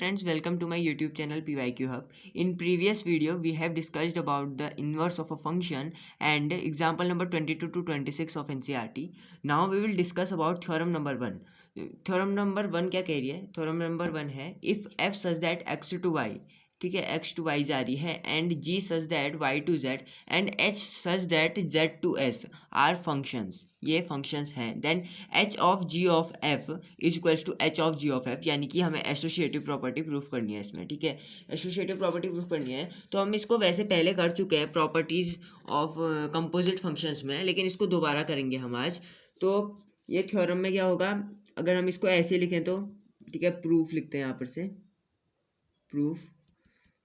friends, welcome to my YouTube channel PYQ Hub. In previous video, we have discussed about the inverse of a function and example number 22 to 26 of NCERT. Now we will discuss about theorem number 1. Theorem number 1 क्या कह रही है? Theorem number 1 है if f such that x to y, ठीक है, x to y जारी है and g such that y to z and h such that z to s are functions, ये functions हैं, then h of g of f is equals to h of g of f, यानी कि हमें associative property proof करनी है इसमें, ठीक है, एसोसिएटिव प्रॉपर्टी प्रूफ करनी है। तो हम इसको वैसे पहले कर चुके हैं प्रॉपर्टीज ऑफ कंपोजिट फंक्शंस में, लेकिन इसको दोबारा करेंगे हम आज। तो ये थ्योरम में क्या होगा, अगर हम इसको ऐसे लिखें तो ठीक है, प्रूफ लिखते हैं यहाँ पर से प्रूफ।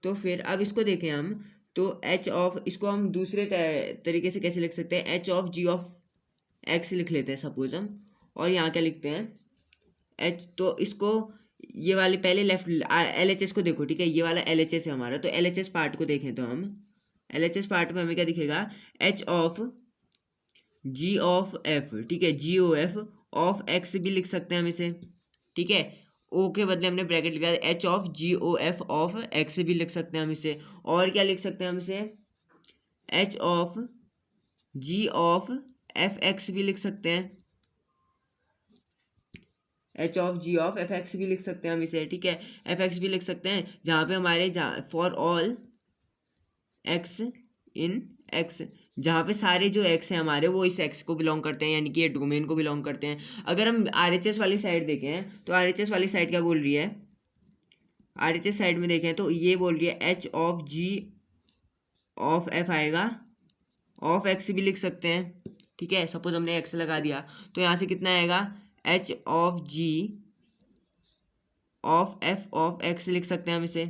तो फिर अब इसको देखें हम, तो एच ऑफ, इसको हम दूसरे तरीके से कैसे लिख सकते हैं, H of G of X लिख लेते हैं सपोज हम, और यहाँ क्या लिखते हैं एच। तो इसको ये वाले पहले लेफ्ट एल एच एस को देखो, ठीक है, ये वाला एल एच एस है हमारा, तो एल एच एस पार्ट को देखें तो हम एल एच एस पार्ट में हमें क्या दिखेगा, H of G of F, ठीक है, G O F of X भी लिख सकते हैं हम इसे, ठीक है, ओ के बदले हमने ब्रैकेट लिखा, H of G O F of X भी लिख सकते हैं हम इसे। और क्या लिख सकते हैं हम इसे, H of G of F X भी लिख सकते हैं, H of G of F X भी लिख सकते हैं हम इसे, ठीक है, एफ एक्स भी लिख सकते हैं, जहाँ पे हमारे for all x in x, जहाँ पे सारे जो एक्स हैं हमारे वो इस एक्स को बिलोंग करते हैं, यानी कि ये डोमेन को बिलोंग करते हैं। अगर हम आर एच एस वाली साइड देखें तो आर एच एस वाली साइड क्या बोल रही है, आर एच एस साइड में देखें तो ये बोल रही है H of G of F आएगा, ऑफ एक्स भी लिख सकते हैं, ठीक है, सपोज हमने एक्स लगा दिया तो यहाँ से कितना आएगा, H of G of X लिख सकते हैं हम इसे,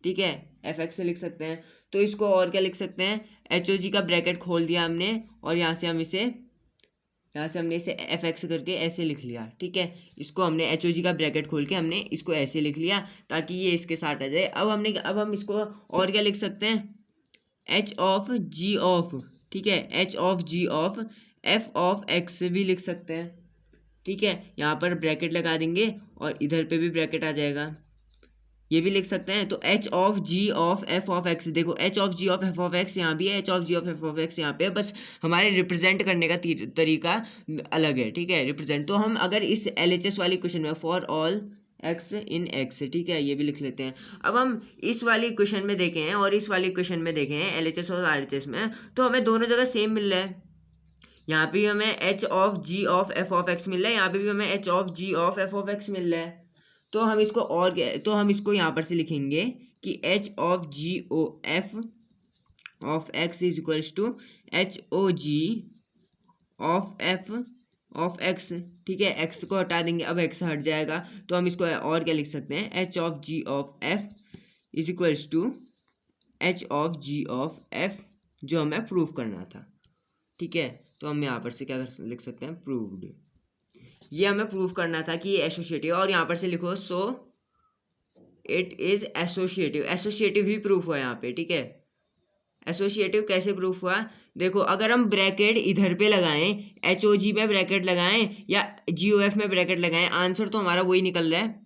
ठीक है, एफ एक्स से लिख सकते हैं। तो इसको और क्या लिख सकते हैं, एच ओ जी का ब्रैकेट खोल दिया हमने और यहाँ से हमने इसे एफ एक्स करके ऐसे लिख लिया, ठीक है, इसको हमने एच ओ जी का ब्रैकेट खोल के हमने इसको ऐसे लिख लिया ताकि ये इसके साथ आ जाए। अब हम इसको और क्या लिख सकते हैं, एच ऑफ जी ऑफ, ठीक है, H of G of F of X भी लिख सकते हैं, ठीक है, यहाँ पर ब्रैकेट लगा देंगे और इधर पे भी ब्रैकेट आ जाएगा, ये भी लिख सकते हैं। तो H of G of F of X, देखो H of G of F of X यहाँ भी है, H of G of F of X यहाँ पे है, बस हमारे रिप्रेजेंट करने का तरीका अलग है, ठीक है, रिप्रेजेंट। तो हम अगर इस एल एच एस वाली क्वेश्चन में for all x in x, ठीक है, ये भी लिख लेते हैं। अब हम इस वाली क्वेश्चन में देखें हैं और इस वाली क्वेश्चन में देखें हैं एल एच एस और आर एच एस में, तो हमें दोनों जगह सेम मिल रहा है, यहाँ पे भी हमें H of G of F of X मिल रहा है, यहाँ पे भी हमें H of G of F of X मिल रहा है। तो हम इसको यहाँ पर से लिखेंगे कि H of G O F of X is equals to H O G of F of X, ठीक है, एक्स को हटा देंगे, अब एक्स हट जाएगा, तो हम इसको और क्या लिख सकते हैं, H of G of F is equals to H of G of F, जो हमें प्रूव करना था, ठीक है। तो हम यहाँ पर से क्या लिख सकते हैं, प्रूव्ड, ये हमें प्रूव करना था कि ये एसोसिएटिव, और यहाँ पर से लिखो सो it is associative, associative he proof हुआ यहाँ पे, ठीक है। एसोसिएटिव कैसे प्रूफ हुआ, देखो अगर हम ब्रैकेट इधर पे लगाएं, एच ओ जी में ब्रैकेट लगाएं या जी ओ एफ में ब्रैकेट लगाएं, आंसर तो हमारा वही निकल रहा है।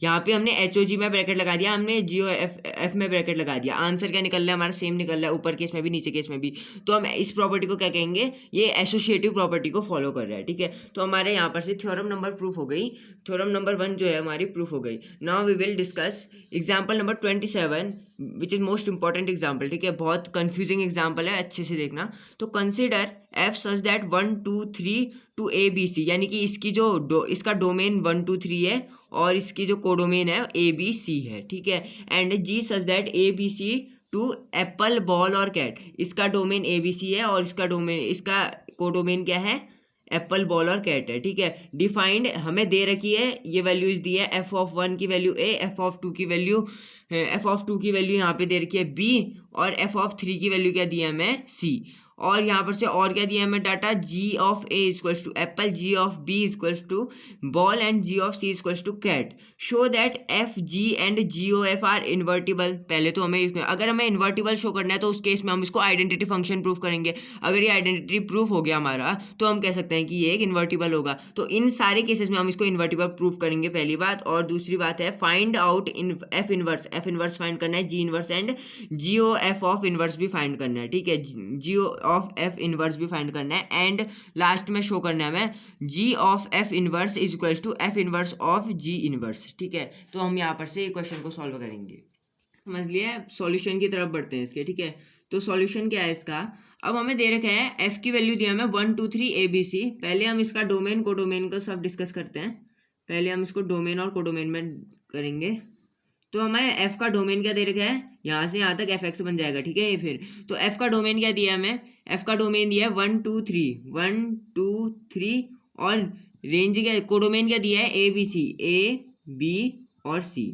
यहाँ पे हमने एच ओ जी में ब्रैकेट लगा दिया, हमने जी ओ एफ में ब्रैकेट लगा दिया, आंसर क्या निकल रहा है हमारा, सेम निकल रहा है, ऊपर केस में भी नीचे केस में भी। तो हम इस प्रॉपर्टी को क्या कहेंगे, ये एसोसिएटिव प्रॉपर्टी को फॉलो कर रहा है, ठीक है। तो हमारे यहाँ पर से थ्योरम नंबर प्रूफ हो गई, थ्योरम नंबर 1 जो है हमारी प्रूफ हो गई। Now we will discuss example number 27 which is most important example, ठीक है, बहुत कंफ्यूजिंग एग्जाम्पल है, अच्छे से देखना। तो consider F such that 1 2 3 to A B C, यानी कि इसकी इसका डोमेन 1 2 3 है और इसकी जो कोडोमेन है ए बी सी है, ठीक है, and G such that A B C to apple ball और कैट, इसका डोमेन ए बी सी है और इसका कोडोमेन क्या है, एप्पल बॉल और कैट है, ठीक है। डिफाइंड हमें दे रखी है, ये वैल्यूज दी है, एफ ऑफ 1 की वैल्यू ए, एफ ऑफ 2 की वैल्यू यहाँ पे दे रखी है बी, और एफ ऑफ 3 की वैल्यू क्या दी है हमें सी, और यहाँ पर से और क्या दिया है हमें data, G of A equals to apple, G of B equals to ball and G of C equals to cat. Show that F G and G O F are invertible. पहले तो हमें अगर हमें इन्वर्टिबल शो करना है तो उस case में हम इसको आइडेंटिटी फंक्शन प्रूफ करेंगे। अगर ये आइडेंटिटी प्रूफ हो गया हमारा तो हम कह सकते हैं कि ये एक इन्वर्टिबल होगा। तो इन सारे केसेस में हम इसको इन्वर्टिबल प्रूफ करेंगे, पहली बात। और दूसरी बात है find out in F inverse find करना है, G inverse and G O F of inverse भी फाइंड करना है, ठीक है, G O of F inverse भी फाइंड करना है। एंड लास्ट में शो करना है हमें G of F inverse is equals to F inverse of G inverse, ठीक है। तो हम यहाँ पर से क्वेश्चन को सॉल्व करेंगे, समझ लिया। सॉल्यूशन की तरफ बढ़ते हैं इसके, ठीक है। तो सॉल्यूशन क्या है इसका, अब हमें दे रखा है एफ की वैल्यू दिया हमें 1 2 3 ए बी सी। पहले हम इसका डोमेन कोडोमेन को सब डिस्कस करते हैं। पहले हम इसको डोमेन और कोडोमेन में करेंगे। तो हमें एफ का डोमेन क्या दे रखा है, यहाँ से यहाँ तक एफ एक्स बन जाएगा, ठीक है। ये फिर तो एफ का डोमेन क्या दिया है हमें, एफ का डोमेन दिया है 1 2 3 1 2 3 और रेंज क्या, कोडोमेन क्या दिया है ए बी सी, ए बी और सी,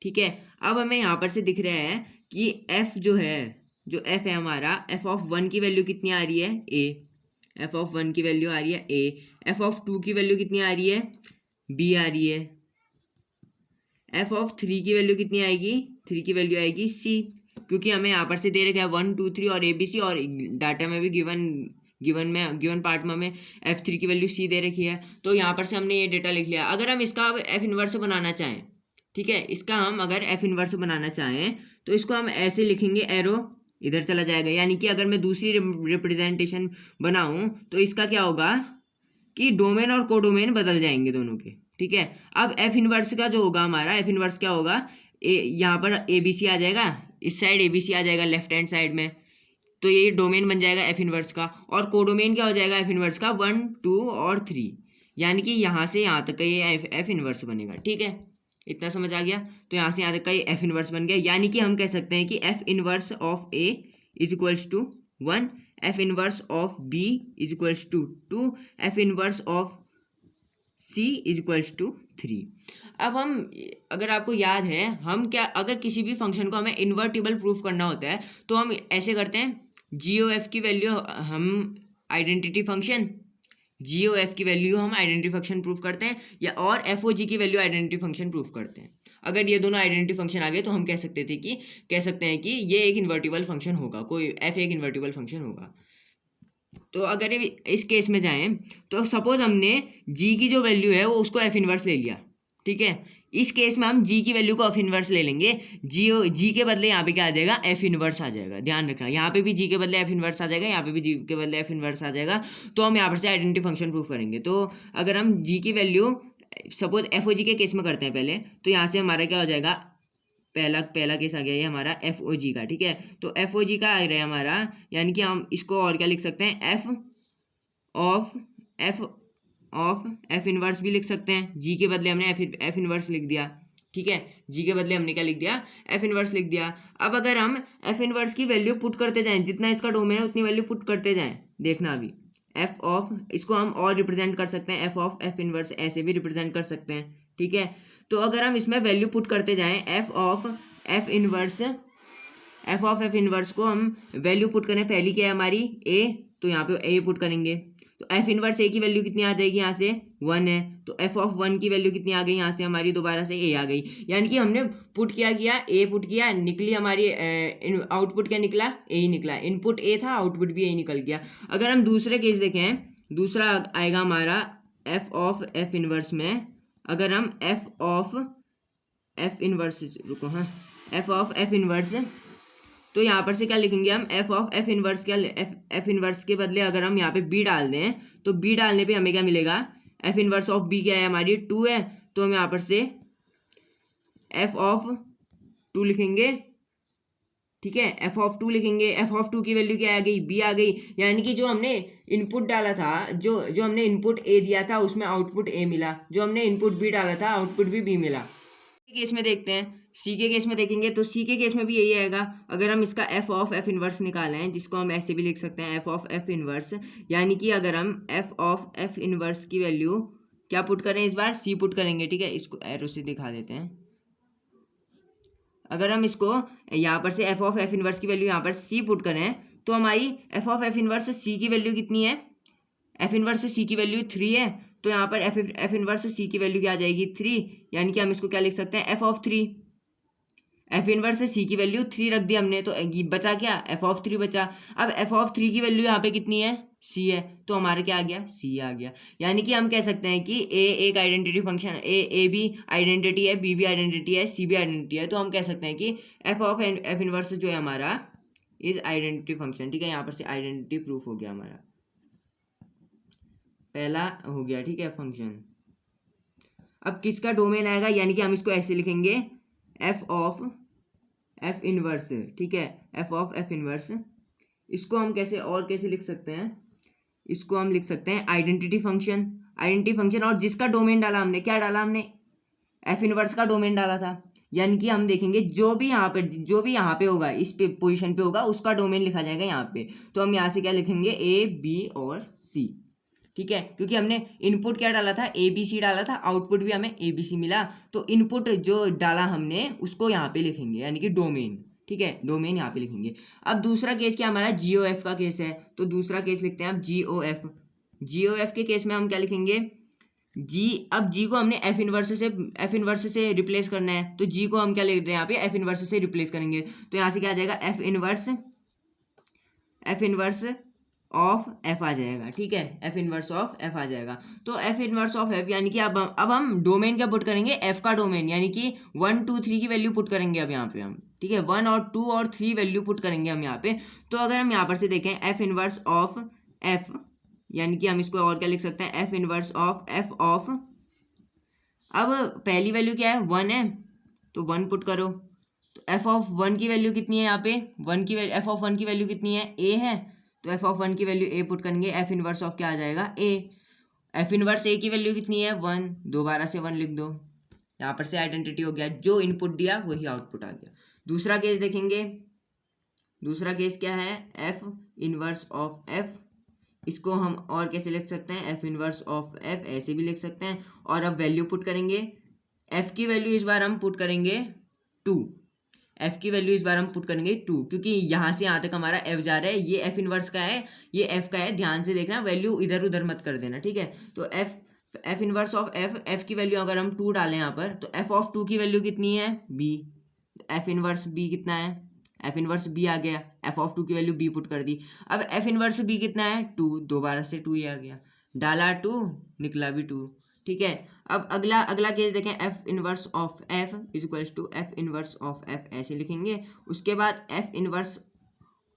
ठीक है। अब हमें यहाँ पर से दिख रहा है कि एफ जो है, जो एफ है हमारा, एफ ऑफ 1 की वैल्यू कितनी आ रही है, ए। एफ ऑफ 1 की वैल्यू आ रही है ए। एफ ऑफ 2 की वैल्यू कितनी आ रही है, बी आ रही है। एफ ऑफ 3 की वैल्यू कितनी आएगी, 3 की वैल्यू आएगी सी, क्योंकि हमें यहाँ पर से दे रखा है 1 2 3 और ए बी सी, और डाटा में भी गिवन पार्ट में हमें F3 की वैल्यू C दे रखी है। तो यहाँ पर से हमने ये डेटा लिख लिया। अगर हम इसका F इनवर्स बनाना चाहें, ठीक है, इसका हम अगर F इनवर्स बनाना चाहें तो इसको हम ऐसे लिखेंगे, एरो इधर चला जाएगा। यानी कि अगर मैं दूसरी रिप्रेजेंटेशन बनाऊं तो इसका क्या होगा कि डोमेन और कोडोमेन बदल जाएंगे दोनों के, ठीक है। अब F इनवर्स का जो होगा हमारा, F इनवर्स क्या होगा, यहाँ पर ए बी सी आ जाएगा, इस साइड ए बी सी आ जाएगा लेफ्ट हैंड साइड में, तो ये डोमेन बन जाएगा एफ इनवर्स का। और कोडोमेन क्या हो जाएगा एफ इनवर्स का, 1 2 और 3, यानी कि यहाँ से यहाँ तक का ये एफ इनवर्स बनेगा, ठीक है। इतना समझ आ गया। तो यहाँ से यहाँ तक का ये एफ इनवर्स बन गया, यानी कि हम कह सकते हैं कि F inverse of A is equals to 1, F inverse of B is equals to 2, F inverse of C is equals to 3। अब हम, अगर आपको याद है, हम क्या, अगर किसी भी फंक्शन को हमें इन्वर्टिबल प्रूफ करना होता है तो हम ऐसे करते हैं, जी ओ एफ की वैल्यू हम आइडेंटिटी फंक्शन, जी ओ एफ की वैल्यू हम आइडेंटिटी फंक्शन प्रूफ करते हैं, या और एफ ओ जी की वैल्यू आइडेंटिटी फंक्शन प्रूफ करते हैं। अगर ये दोनों आइडेंटिटी फंक्शन आ गए तो हम कह सकते हैं कि ये एक इन्वर्टिबल फंक्शन होगा, कोई एफ एक इन्वर्टिबल फंक्शन होगा। तो अगर इस केस में जाएं तो सपोज हमने g की जो वैल्यू है वो उसको एफ इनवर्स ले लिया, ठीक है। इस केस में हम g की वैल्यू को एफ इनवर्स ले लेंगे, g के बदले यहाँ पे क्या आ जाएगा, एफ इनवर्स आ जाएगा। ध्यान रखना, यहाँ पे भी g के बदले एफ इनवर्स आ जाएगा, यहाँ पे भी g के बदले एफ इनवर्स आ जाएगा। तो हम यहाँ पर से आइडेंटिटी फंक्शन प्रूफ करेंगे। तो अगर हम g की वैल्यू सपोज एफ ओ जी के केस में करते हैं पहले, तो यहाँ से हमारा क्या हो जाएगा, पहला केस आ गया ये हमारा एफ ओ जी का, ठीक है। तो एफ ओ जी का आ रहा है हमारा, यानी कि हम इसको और क्या लिख सकते हैं, एफ एफ इनवर्स भी लिख सकते हैं। जी के बदले हमने एफ इनवर्स लिख दिया, ठीक है। जी के बदले हमने क्या लिख दिया, एफ इनवर्स लिख दिया। अब अगर हम एफ इनवर्स की वैल्यू पुट करते जाएं, जितना इसका डोमेन है उतनी वैल्यू पुट करते जाएं, देखना अभी एफ ऑफ, इसको हम और रिप्रेजेंट कर सकते हैं, एफ ऑफ एफ इनवर्स ऐसे भी रिप्रेजेंट कर सकते हैं, ठीक है। तो अगर हम इसमें वैल्यू पुट करते जाएं, एफ ऑफ एफ इनवर्स को हम वैल्यू पुट करें, पहली क्या है हमारी ए, तो यहाँ पे ए पुट करेंगे। तो एफ इनवर्स ए की वैल्यू कितनी आ जाएगी, यहाँ से 1 है, तो एफ ऑफ 1 की वैल्यू कितनी आ गई, यहाँ से हमारी दोबारा से ए आ गई। यानी कि हमने पुट किया ए पुट किया, निकली हमारी आउटपुट क्या निकला, ए ही निकला। इनपुट ए था, आउटपुट भी ए निकल गया। अगर हम दूसरे केस देखें, दूसरा आएगा हमारा एफ ऑफ एफ इनवर्स में, अगर हम एफ ऑफ एफ इनवर्स, तो यहाँ पर से क्या लिखेंगे हम, एफ ऑफ एफ इनवर्स, क्या एफ इनवर्स के बदले अगर हम यहाँ पे बी डाल दें तो बी डालने पे हमें क्या मिलेगा, एफ इनवर्स ऑफ बी क्या है हमारी 2 है, तो हम यहाँ पर से एफ ऑफ 2 लिखेंगे, ठीक है। एफ ऑफ 2 लिखेंगे, एफ ऑफ 2 की वैल्यू क्या आ गई, बी आ गई। यानी कि जो हमने इनपुट डाला था, जो हमने इनपुट ए दिया था उसमें आउटपुट ए मिला, जो हमने इनपुट बी डाला था आउटपुट भी बी मिला। केस में देखते हैं, सी के केस में देखेंगे तो सी के केस में भी यही आएगा। अगर हम इसका एफ ऑफ एफ इनवर्स निकालें, जिसको हम ऐसे भी लिख सकते हैं, एफ ऑफ एफ इनवर्स, यानी कि अगर हम एफ ऑफ एफ इनवर्स की वैल्यू क्या पुट करें, इस बार सी पुट करेंगे, ठीक है। इसको एरो से दिखा देते हैं। अगर हम इसको यहाँ पर से एफ ऑफ एफ इनवर्स की वैल्यू यहाँ पर सी पुट करें तो हमारी F of F inverse C की वैल्यू कितनी है, एफ इनवर्स सी की वैल्यू 3 है, तो यहाँ पर एफ इनवर्स सी की वैल्यू क्या आ जाएगी 3, यानी कि हम इसको क्या लिख सकते हैं F of 3, F inverse C की वैल्यू 3 रख दी हमने, तो बचा क्या एफ ऑफ 3 बचा। अब एफ ऑफ 3 की वैल्यू यहाँ पे कितनी है सी है, तो हमारा क्या आ गया सी आ गया। यानी कि हम कह सकते हैं कि ए एक आइडेंटिटी फंक्शन, ए भी आइडेंटिटी है, बी भी आइडेंटिटी है, सी भी आइडेंटिटी है, तो हम कह सकते हैं कि एफ ऑफ एफ इनवर्स जो है हमारा इज आइडेंटिटी फंक्शन। ठीक है, यहाँ पर से आइडेंटिटी प्रूफ हो गया, हमारा पहला हो गया। ठीक है, फंक्शन। अब किसका डोमेन आएगा, यानी कि हम इसको ऐसे लिखेंगे एफ ऑफ एफ इनवर्स। ठीक है, एफ ऑफ एफ इनवर्स, इसको हम कैसे और कैसे लिख सकते हैं, इसको हम लिख सकते हैं आइडेंटिटी फंक्शन, आइडेंटिटी फंक्शन, और जिसका डोमेन डाला हमने, क्या डाला हमने एफ इनवर्स का डोमेन डाला था। यानी कि हम देखेंगे जो भी यहाँ पे होगा, इस पे पोजीशन पे होगा, उसका डोमेन लिखा जाएगा यहाँ पे। तो हम यहाँ से क्या लिखेंगे ए बी और सी। ठीक है, क्योंकि हमने इनपुट क्या डाला था ए बी सी डाला था, आउटपुट भी हमें ए बी सी मिला, तो इनपुट जो डाला हमने उसको यहाँ पे लिखेंगे, यानी कि डोमेन। ठीक है, डोमेन यहाँ पे लिखेंगे। अब दूसरा केस क्या हमारा जी ओ एफ का केस है, तो दूसरा केस लिखते हैं अब जी ओ एफ। जी ओ एफ के केस में हम क्या लिखेंगे जी, अब जी को हमने एफ इनवर्स से रिप्लेस करना है, तो जी को हम क्या लिख रहे हैं यहाँ पे एफ इनवर्स से रिप्लेस करेंगे, तो यहाँ से क्या आ जाएगा एफ इनवर्स ऑफ एफ आ जाएगा। ठीक है, एफ इनवर्स ऑफ एफ आ जाएगा। तो एफ इनवर्स ऑफ एफ, यानी कि अब हम डोमेन क्या पुट करेंगे, एफ का डोमेन, यानी कि 1 2 3 की वैल्यू पुट करेंगे अब यहाँ पे हम। ठीक है, 1 और 2 और 3 वैल्यू पुट करेंगे हम यहाँ पे। तो अगर हम यहाँ पर से देखें एफ इनवर्स ऑफ एफ, यानी कि हम इसको और क्या लिख सकते हैं F inverse of F of, अब पहली वैल्यू क्या है 1 है, तो 1 पुट करो, तो एफ ऑफ 1 की वैल्यू कितनी है यहाँ पे, एफ ऑफ 1 की वैल्यू कितनी है ए है, तो एफ ऑफ 1 की वैल्यू ए पुट करेंगे, एफ इनवर्स ऑफ क्या आ जाएगा ए। एफ इनवर्स ए की वैल्यू कितनी है 1, दोबारा से 1 लिख दो, यहाँ पर से आइडेंटिटी हो गया, जो इनपुट दिया वही आउटपुट आ गया। दूसरा केस देखेंगे, दूसरा केस क्या है एफ इनवर्स ऑफ एफ, इसको हम और कैसे लिख सकते हैं एफ इनवर्स ऑफ एफ, ऐसे भी लिख सकते हैं। और अब वैल्यू पुट करेंगे, एफ की वैल्यू इस बार हम पुट करेंगे 2, एफ की वैल्यू इस बार हम पुट करेंगे 2, क्योंकि यहाँ से यहाँ तक हमारा एफ जा रहा है, ये एफ इनवर्स का है, ये एफ का है, ध्यान से देखना, वैल्यू इधर उधर मत कर देना। ठीक है, तो एफ इनवर्स ऑफ एफ की वैल्यू अगर हम 2 डालें यहाँ पर, तो एफ ऑफ 2 की वैल्यू कितनी है बी, एफ इनवर्स बी कितना है, एफ इनवर्स बी आ गया, एफ ऑफ 2 की वैल्यू बी पुट कर दी। अब एफ इनवर्स बी कितना है 2, दोबारा से 2 ही आ गया, डाला 2 निकला भी 2। ठीक है, अब अगला केस देखें, F inverse of F is equals to F inverse of F, ऐसे लिखेंगे। उसके बाद F inverse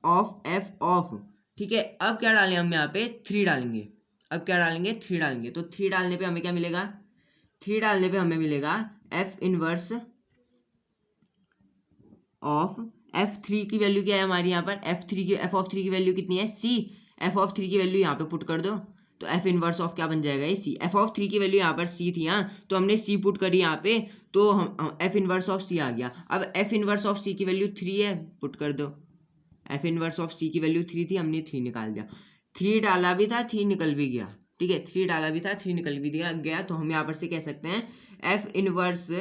of F of, ठीक है, अब क्या डालें हम यहाँ पे 3 डालेंगे, अब क्या डालेंगे 3 डालेंगे, तो 3 डालने पे हमें क्या मिलेगा, 3 डालने पे हमें मिलेगा एफ इनवर्स ऑफ एफ 3 की वैल्यू क्या है हमारी यहाँ पर, एफ ऑफ 3 की वैल्यू कितनी है सी, एफ ऑफ 3 की वैल्यू यहाँ पे पुट कर दो, तो एफ इनवर्स ऑफ क्या बन जाएगा ये सी। एफ ऑफ 3 की वैल्यू यहाँ पर सी थी, हाँ, तो हमने सी पुट करी यहाँ पे, तो हम एफ इनवर्स ऑफ सी आ गया। अब एफ इनवर्स ऑफ सी की वैल्यू 3 है, पुट कर दो, एफ इनवर्स ऑफ सी की वैल्यू 3 थी, हमने 3 निकाल दिया, 3 डाला भी था 3 निकल भी गया। ठीक है, 3 डाला भी था 3 निकल भी दिया गया, तो हम यहाँ पर से कह सकते हैं एफ इनवर्स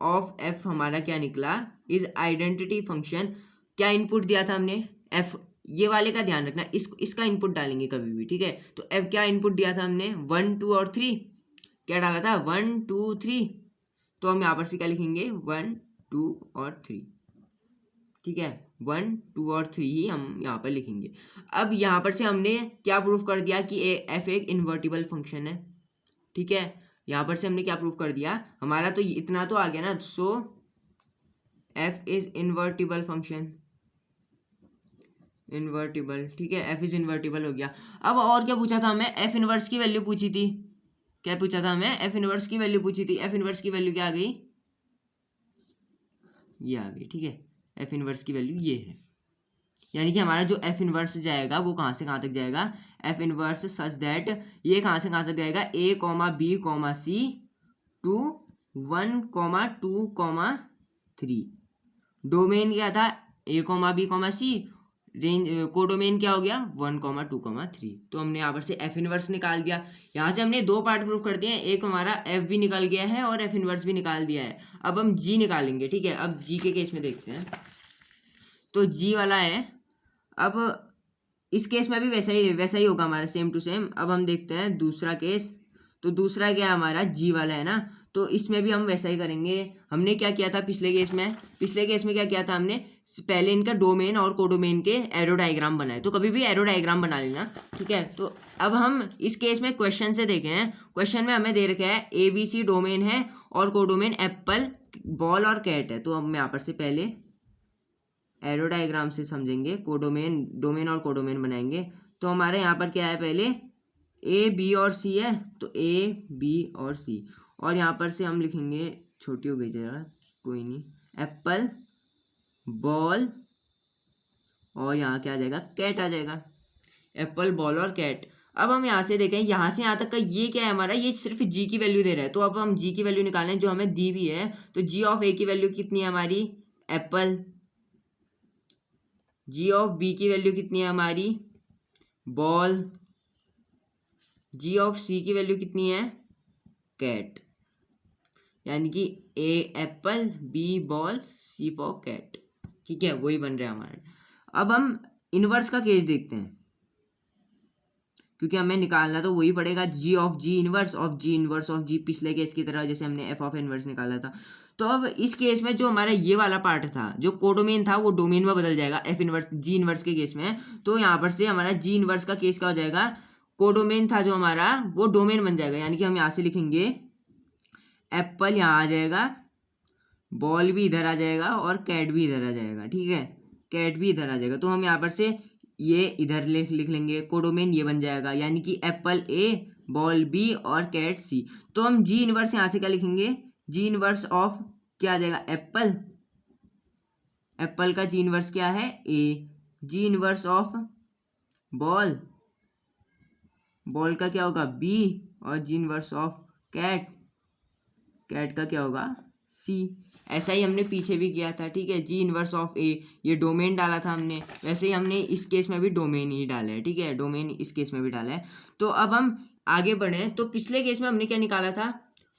ऑफ एफ हमारा क्या निकला इज आइडेंटिटी फंक्शन। क्या इनपुट दिया था हमने एफ, ये वाले का ध्यान रखना, इसका इनपुट डालेंगे कभी भी। ठीक है, तो एफ क्या इनपुट दिया था हमने 1 2 और 3, क्या डाला था 1 2 3, तो हम यहाँ पर से क्या लिखेंगे 1 2 और 3। ठीक है, 1 2 और 3 ही हम यहाँ पर लिखेंगे। अब यहाँ पर से हमने क्या प्रूफ कर दिया कि एफ एक इन्वर्टिबल फंक्शन है। ठीक है, यहाँ पर से हमने क्या प्रूफ कर दिया, हमारा तो इतना तो आ गया ना, so F is invertible function, invertible. ठीक है, एफ इज इन्वर्टिबल हो गया। अब और क्या पूछा था हमें, एफ इनवर्स की वैल्यू पूछी थी, क्या पूछा था हमें एफ इनवर्स की वैल्यू पूछी थी, एफ इनवर्स की वैल्यू क्या आ गई, ये आ गई। ठीक है, एफ इनवर्स की वैल्यू ये है, यानी कि हमारा जो एफ इनवर्स जाएगा वो कहाँ से कहाँ तक जाएगा, एफ इनवर्स सच दैट ये कहाँ से कहाँ तक जाएगा, A comma B comma C to 1 comma 2 comma 3। Domain क्या था A comma B comma C, range codomain क्या हो गया 1 कॉमा 2 कॉमा 3। तो हमने यहाँ पर से एफ इनवर्स निकाल दिया। यहाँ से हमने 2 पार्ट प्रूफ कर दिए हैं, एक हमारा एफ भी निकल गया है और एफ इनवर्स भी निकाल दिया है। अब हम जी निकालेंगे। ठीक है, अब जी के केस में देखते हैं, तो जी वाला है, अब इस केस में भी वैसा ही होगा हमारा, सेम टू सेम। अब हम देखते हैं दूसरा केस। तो दूसरा क्या है हमारा, जी वाला है ना, तो इसमें भी हम वैसा ही करेंगे। हमने क्या किया था पिछले केस में, क्या किया था हमने, पहले इनका डोमेन और कोडोमेन के एरो डायग्राम बनाए। तो कभी भी एरो डायग्राम बना लेना, ठीक है। तो अब हम इस केस में क्वेश्चन से देखें हैं। क्वेश्चन में हमें दे रखा है ABC डोमेन है और कोडोमेन एप्पल, बॉल और कैट है। तो हम यहाँ पर से पहले एरो डायग्राम से समझेंगे, कोडोमेन, डोमेन और कोडोमेन बनाएंगे। तो हमारे यहाँ पर क्या है, पहले A B और C है, तो A B और C, और यहाँ पर से हम लिखेंगे, छोटी हो गई जरा, कोई नहीं, एप्पल, बॉल और यहाँ क्या आ जाएगा, कैट आ जाएगा। एप्पल, बॉल और कैट। अब हम यहाँ से देखें, यहाँ से यहाँ तक का ये क्या है हमारा, ये सिर्फ जी की वैल्यू दे रहा है। तो अब हम जी की वैल्यू निकालें जो हमें दी भी है। तो जी ऑफ ए की वैल्यू कितनी है हमारी, एप्पल। जी ऑफ बी की वैल्यू कितनी है हमारी, बॉल। जी ऑफ सी की वैल्यू कितनी है, कैट। यानी कि A apple, B ball, C for cat, ठीक है, वही बन रहा है हमारे। अब हम इनवर्स का केस देखते हैं, क्योंकि हमें निकालना तो वही पड़ेगा, G of G inverse of G inverse of G, पिछले केस की तरह जैसे हमने एफ ऑफ इनवर्स निकाला था। तो अब इस केस में जो हमारा ये वाला पार्ट था, जो कोडोमेन था, वो डोमेन में बदल जाएगा एफ इनवर्स जी इनवर्स के केस में। तो यहाँ पर से हमारा जी इनवर्स का केस क्या हो जाएगा, कोडोमेन था जो हमारा, वो डोमेन बन जाएगा। यानी कि हम यहाँ से लिखेंगे एप्पल यहाँ आ जाएगा, बॉल भी इधर आ जाएगा और कैट भी इधर आ जाएगा, ठीक है, कैट भी इधर आ जाएगा। तो हम यहाँ पर से ये इधर लिख लेंगे, कोडोमेन ये बन जाएगा। यानी कि एप्पल ए, बॉल बी और कैट सी। तो हम जी इनवर्स यहाँ से क्या लिखेंगे, जी इनवर्स ऑफ क्या आ जाएगा, एप्पल। एप्पल का जी इनवर्स क्या है, A. G inverse of ball, ball का क्या होगा, बी। और G inverse of cat, cat का क्या होगा, सी। ऐसा ही हमने पीछे भी किया था, ठीक है। जी इनवर्स ऑफ ए, ये डोमेन डाला था हमने, वैसे ही हमने इस केस में भी डोमेन ही डाला है, ठीक है, डोमेन इस केस में भी डाला है। तो अब हम आगे बढ़े। तो पिछले केस में हमने क्या निकाला था,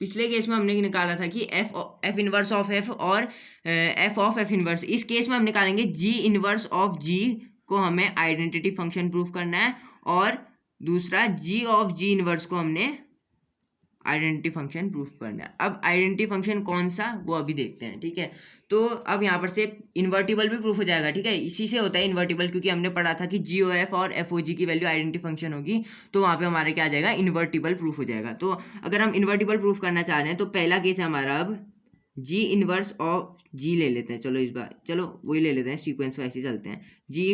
पिछले केस में हमने निकाला था कि एफ इनवर्स ऑफ एफ और एफ ऑफ एफ इनवर्स। इस केस में हम निकालेंगे जी इनवर्स ऑफ जी को, हमें आइडेंटिटी फंक्शन प्रूफ करना है, और दूसरा जी ऑफ जी इनवर्स को हमने आइडेंटिटी फंक्शन प्रूफ करना है। अब आइडेंटिटी फंक्शन कौन सा, वो अभी देखते हैं, ठीक है। तो अब यहाँ पर से इन्वर्टिबल भी प्रूफ हो जाएगा, ठीक है। इसी से होता है इन्वर्टिबल, क्योंकि हमने पढ़ा था कि जी ओ एफ और एफ ओ जी की वैल्यू आइडेंटिटी फंक्शन होगी, तो वहाँ पे हमारे क्या आ जाएगा, इन्वर्टिबल प्रूफ हो जाएगा। तो अगर हम इन्वर्टिबल प्रूफ करना चाह रहे हैं, तो पहला केस है हमारा, अब जी इनवर्स ऑफ जी ले लेते हैं। चलो इस बार, चलो वही ले लेते हैं, सीक्वेंस वाइज ही चलते हैं। जी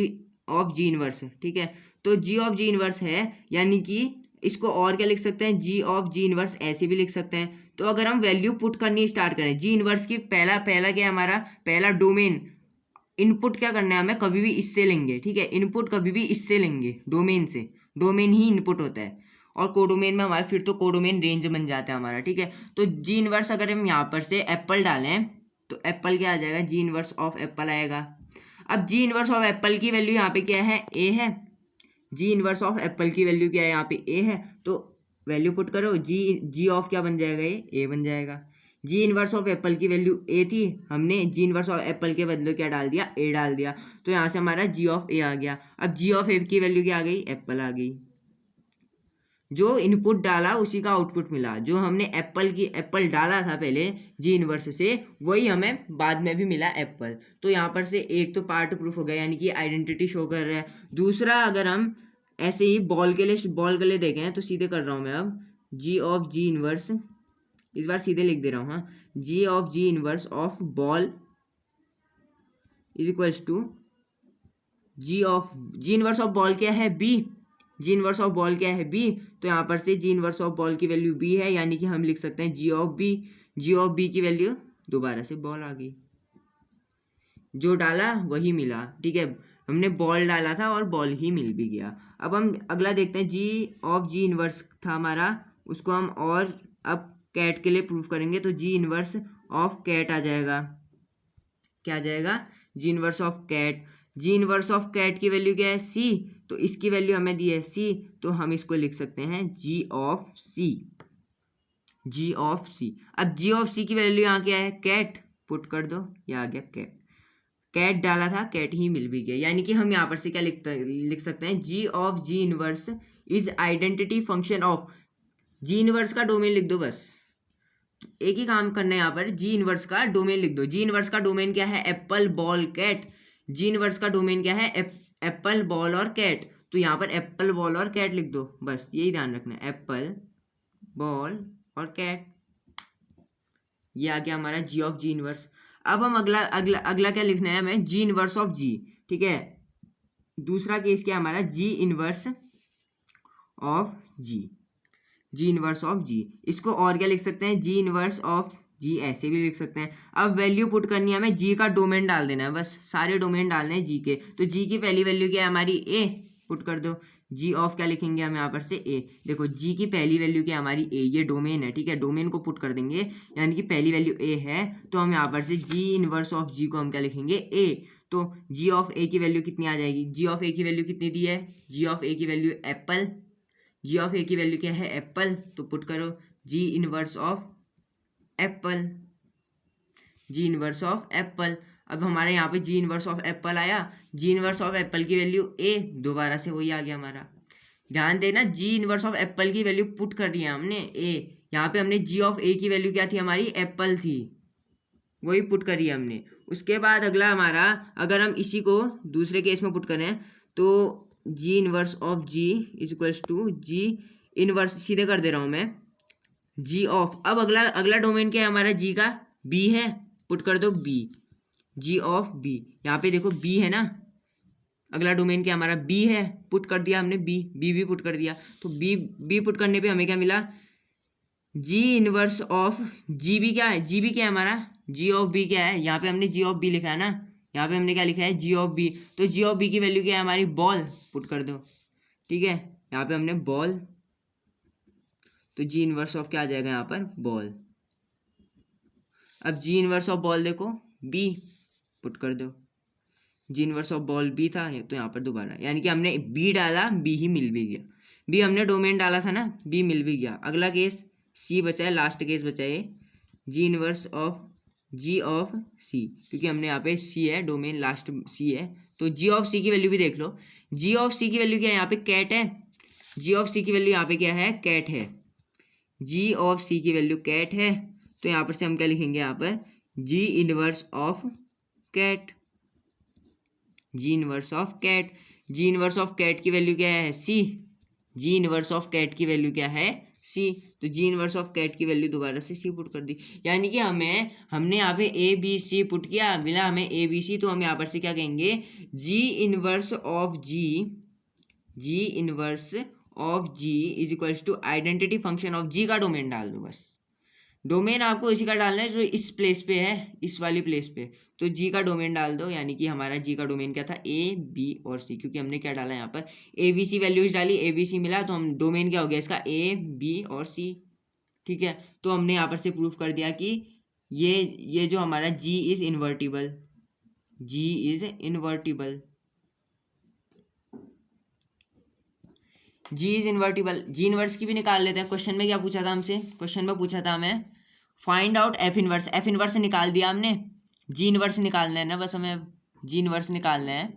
ऑफ जी इनवर्स, ठीक है। तो जी ऑफ जी इनवर्स है, यानी कि इसको और क्या लिख सकते हैं, जी ऑफ जी इनवर्स ऐसे भी लिख सकते हैं। तो अगर हम वैल्यू पुट करनी स्टार्ट करें जी इनवर्स की, पहला पहला क्या है हमारा, पहला डोमेन, इनपुट क्या करना है हमें, कभी भी इससे लेंगे, ठीक है, इनपुट कभी भी इससे लेंगे, डोमेन से, डोमेन ही इनपुट होता है। और कोडोमेन में हमारा फिर तो कोडोमेन रेंज बन जाता है हमारा, ठीक है। तो जी इनवर्स अगर हम यहाँ पर से एप्पल डालें, तो एप्पल क्या आ जाएगा, जी इनवर्स ऑफ एप्पल आएगा। अब जी इनवर्स ऑफ एप्पल की वैल्यू यहाँ पे क्या है, ए है। जी इनवर्स ऑफ एप्पल की वैल्यू क्या है, यहाँ पे ए है। तो वैल्यू पुट करो, जी जी ऑफ क्या बन जाएगा, ये ए बन जाएगा। जी इनवर्स ऑफ एप्पल की वैल्यू ए थी, हमने जी इनवर्स ऑफ एप्पल के बदले क्या डाल दिया, ए डाल दिया। तो यहाँ से हमारा जी ऑफ ए आ गया। अब जी ऑफ ए की वैल्यू क्या आ गई, एप्पल आ गई। जो इनपुट डाला उसी का आउटपुट मिला, जो हमने एप्पल डाला था पहले जी इनवर्स से, वही हमें बाद में भी मिला एप्पल। तो यहाँ पर से एक तो पार्ट प्रूफ हो गया, यानी कि आइडेंटिटी शो कर रहा है। दूसरा, अगर हम ऐसे ही बॉल के लिए देखें, तो सीधे कर रहा हूँ मैं अब, जी ऑफ जी इनवर्स, इस बार सीधे लिख दे रहा हूँ, हाँ, G of G inverse of ball is equals to G of G inverse of ball क्या है, B. G inverse of ball क्या है, बी। तो यहाँ पर से जी इनवर्स ऑफ बॉल की वैल्यू बी है, यानी कि हम लिख सकते हैं G of B. G of B की वैल्यू, दोबारा से बॉल आ गई, जो डाला वही मिला, ठीक है। हमने बॉल डाला था और बॉल ही मिल भी गया। अब हम अगला देखते हैं, जी ऑफ जी इनवर्स था हमारा, उसको हम और अब कैट के लिए प्रूफ करेंगे। तो जी इनवर्स ऑफ कैट आ जाएगा, क्या आ जाएगा, G inverse of cat. G inverse of cat की वैल्यू क्या है, सी। तो इसकी वैल्यू हमें दी है सी, तो हम इसको लिख सकते हैं G of C, ji of सी। अब जी ऑफ सी की वैल्यू यहाँ क्या है, कैट, पुट कर दो, ये आ गया कैट। कैट डाला था, कैट ही मिल भी गया। यानी कि हम यहाँ पर से क्या लिख सकते हैं, G of G inverse is identity function of, G inverse का डोमेन लिख दो बस, एक ही काम करना है यहाँ पर, जी इनवर्स का डोमेन लिख दो। जी इनवर्स का डोमेन क्या है, apple ball cat. G inverse का डोमेन क्या है, एप्पल बॉल और कैट। तो यहाँ पर एप्पल बॉल और कैट लिख दो, बस यही ध्यान रखना है, एप्पल बॉल और कैट। ये आ गया हमारा जी ऑफ जी इनवर्स। अब हम अगला अगला अगला क्या लिखना है हमें, जी इनवर्स ऑफ जी। ठीक है, दूसरा केस क्या हमारा, G inverse of G, G inverse of G. इसको और क्या लिख सकते हैं, जी इनवर्स ऑफ जी, ऐसे भी लिख सकते हैं। अब वैल्यू पुट करनी है हमें, जी का डोमेन डाल देना है, बस सारे डोमेन डालने हैं जी के। तो जी की पहली वैल्यू क्या है हमारी, ए, पुट कर दो। जी ऑफ क्या लिखेंगे हम यहाँ पर से, ए। देखो जी की पहली वैल्यू क्या है हमारी, ए, ये डोमेन है, ठीक है, डोमेन को पुट कर देंगे, यानी कि पहली वैल्यू ए है, तो हम यहाँ पर से जी इनवर्स ऑफ जी को हम क्या लिखेंगे, ए। तो जी ऑफ ए की वैल्यू कितनी आ जाएगी, जी ऑफ ए की वैल्यू कितनी दी है, जी ऑफ ए की वैल्यू एप्पल, जी ऑफ ए की वैल्यू क्या है, एप्पल, तो पुट करो जी inverse of Apple, ji inverse of apple. अब हमारे यहाँ पे जी इनवर्स ऑफ एप्पल आया, जी इनवर्स ऑफ एप्पल की वैल्यू ए, दोबारा से वही आ गया हमारा। ध्यान देना, जी इनवर्स ऑफ एप्पल की वैल्यू पुट कर दिया हमने ए, यहाँ पे हमने जी ऑफ ए की वैल्यू क्या थी हमारी, एप्पल थी, वही पुट करी हमने। उसके बाद अगला हमारा, अगर हम इसी को दूसरे केस में पुट करें तो G inverse of G is equals to G inverse, सीधे कर दे रहा हूँ मैं, जी ऑफ, अब अगला अगला डोमेन क्या है हमारा, जी का बी है, पुट कर दो बी, जी ऑफ बी। यहाँ पे देखो बी है ना, अगला डोमेन क्या हमारा बी है, पुट कर दिया हमने बी, बी भी पुट कर दिया। तो बी बी पुट करने पे हमें क्या मिला, G inverse of G B, क्या है जी बी क्या है हमारा, जी ऑफ बी क्या है, यहाँ पे हमने जी ऑफ बी लिखा है ना, यहाँ पे हमने क्या लिखा है, जी ऑफ बी। तो जी ऑफ बी की वैल्यू क्या है हमारी, बॉल, पुट कर दो, ठीक है, यहाँ पे हमने बॉल, तो जी इनवर्स ऑफ क्या आ जाएगा यहाँ पर, बॉल। अब जी इनवर्स ऑफ बॉल देखो, बी, पुट कर दो, G inverse of ball B था, तो यहाँ पर दोबारा, यानी कि हमने बी डाला, बी ही मिल भी गया, बी हमने डोमेन डाला था ना, बी मिल भी गया। अगला केस सी बचा है, लास्ट केस बचा है G inverse of G of C, क्योंकि हमने यहाँ पे सी है डोमेन, लास्ट सी है, तो जी ऑफ सी की वैल्यू भी देख लो। जी ऑफ सी की वैल्यू क्या है, यहाँ पे कैट है, जी ऑफ सी की वैल्यू यहाँ पे क्या है, कैट है, जी ऑफ सी की वैल्यू कैट है, तो यहाँ पर से हम क्या लिखेंगे, यहाँ पर G inverse of cat, G inverse of cat. G inverse of cat की वैल्यू क्या है, C, G inverse of cat की वैल्यू क्या है, सी। तो जी इनवर्स ऑफ कैट की वैल्यू दोबारा से सी पुट कर दी, यानी कि हमने यहाँ पे ए बी सी पुट किया, मिला हमें ए बी सी, तो हम यहाँ पर से क्या कहेंगे, G inverse of G, G inverse of G is equals to identity function of G का डोमेन डाल दो बस, डोमेन आपको इसी का डालना है जो इस प्लेस पे है, इस वाली प्लेस पे, तो जी का डोमेन डाल दो, यानी कि हमारा जी का डोमेन क्या था, ए बी और सी, क्योंकि हमने क्या डाला यहाँ पर, ए बी सी वैल्यूज डाली, ए बी सी मिला, तो हम डोमेन क्या हो गया इसका, ए बी और सी, ठीक है। तो हमने यहाँ पर से प्रूफ कर दिया कि ये जो हमारा G is invertible, G is invertible, G is invertible. G inverse की भी निकाल लेते हैं, क्वेश्चन में क्या पूछा था हमसे, क्वेश्चन में पूछा था हमें find out F inverse, F inverse निकाल दिया हमने, जी इनवर्स निकालना है ना, बस हमें जी इनवर्स निकालना है,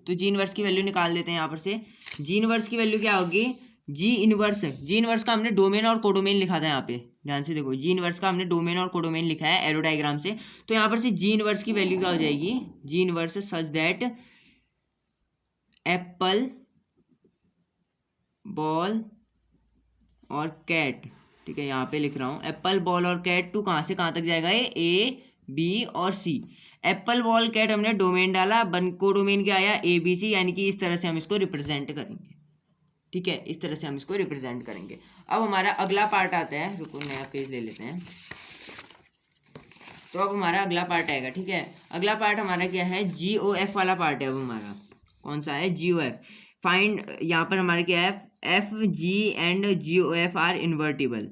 तो जी इनवर्स की वैल्यू निकाल देते हैं यहाँ पर से। जी इनवर्स की वैल्यू क्या होगी, जी इनवर्स, जी इनवर्स का हमने डोमेन और कोडोमेन लिखा था यहाँ पे, ध्यान से देखो, जी इनवर्स का हमने डोमेन और कोडोमेन लिखा है एरो डायग्राम से, तो यहाँ पर से जी इनवर्स की वैल्यू क्या हो जाएगी, जी inverse such that Apple ball और कैट, ठीक है, यहाँ पे लिख रहा हूँ एप्पल बॉल और कैट, टू कहाँ से कहाँ तक जाएगा, ये ए बी और सी। एप्पल बॉल कैट हमने डोमेन डाला, बन को डोमेन क्या आया, ए बी सी, यानी कि इस तरह से हम इसको रिप्रेजेंट करेंगे, ठीक है, इस तरह से हम इसको रिप्रेजेंट करेंगे। अब हमारा अगला पार्ट आता है, रुको नया पेज ले लेते हैं, तो अब हमारा अगला पार्ट आएगा, ठीक है। अगला पार्ट हमारा क्या है, जी ओ एफ वाला पार्ट है, अब हमारा कौन सा है, जी ओ एफ। फाइंड, यहाँ पर हमारा क्या है, F G and G O F are invertible,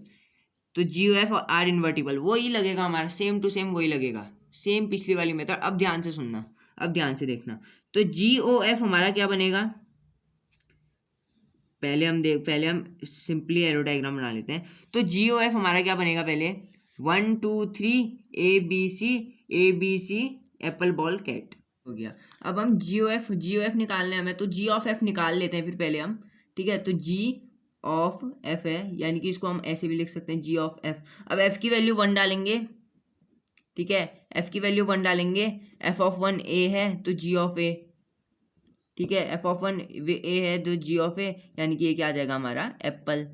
तो जी ओ एफ और आर इन्वर्टिबल वही लगेगा हमारा, सेम टू सेम वही लगेगा, सेम पिछली वाली मेथड। अब ध्यान से सुनना, अब ध्यान से देखना, तो जी ओ एफ हमारा क्या बनेगा, पहले हम सिंपली एरो डायग्राम बना लेते हैं, तो जी ओ एफ हमारा क्या बनेगा, पहले 1 2 3 A B C, A B C apple ball cat हो गया। अब हम जी ओ एफ निकालना है हमें, तो जी ऑफ एफ निकाल लेते हैं फिर पहले हम। ठीक है, तो जी ऑफ एफ है, यानी कि इसको हम ऐसे भी लिख सकते हैं जी ऑफ एफ। अब एफ की वैल्यू 1 डालेंगे। ठीक है, एफ की वैल्यू 1 डालेंगे। एफ ऑफ 1 ए है तो जी ऑफ ए। ठीक है, एफ ऑफ 1 ए है तो जी ऑफ ए, यानी कि ये क्या आ जाएगा हमारा एप्पल।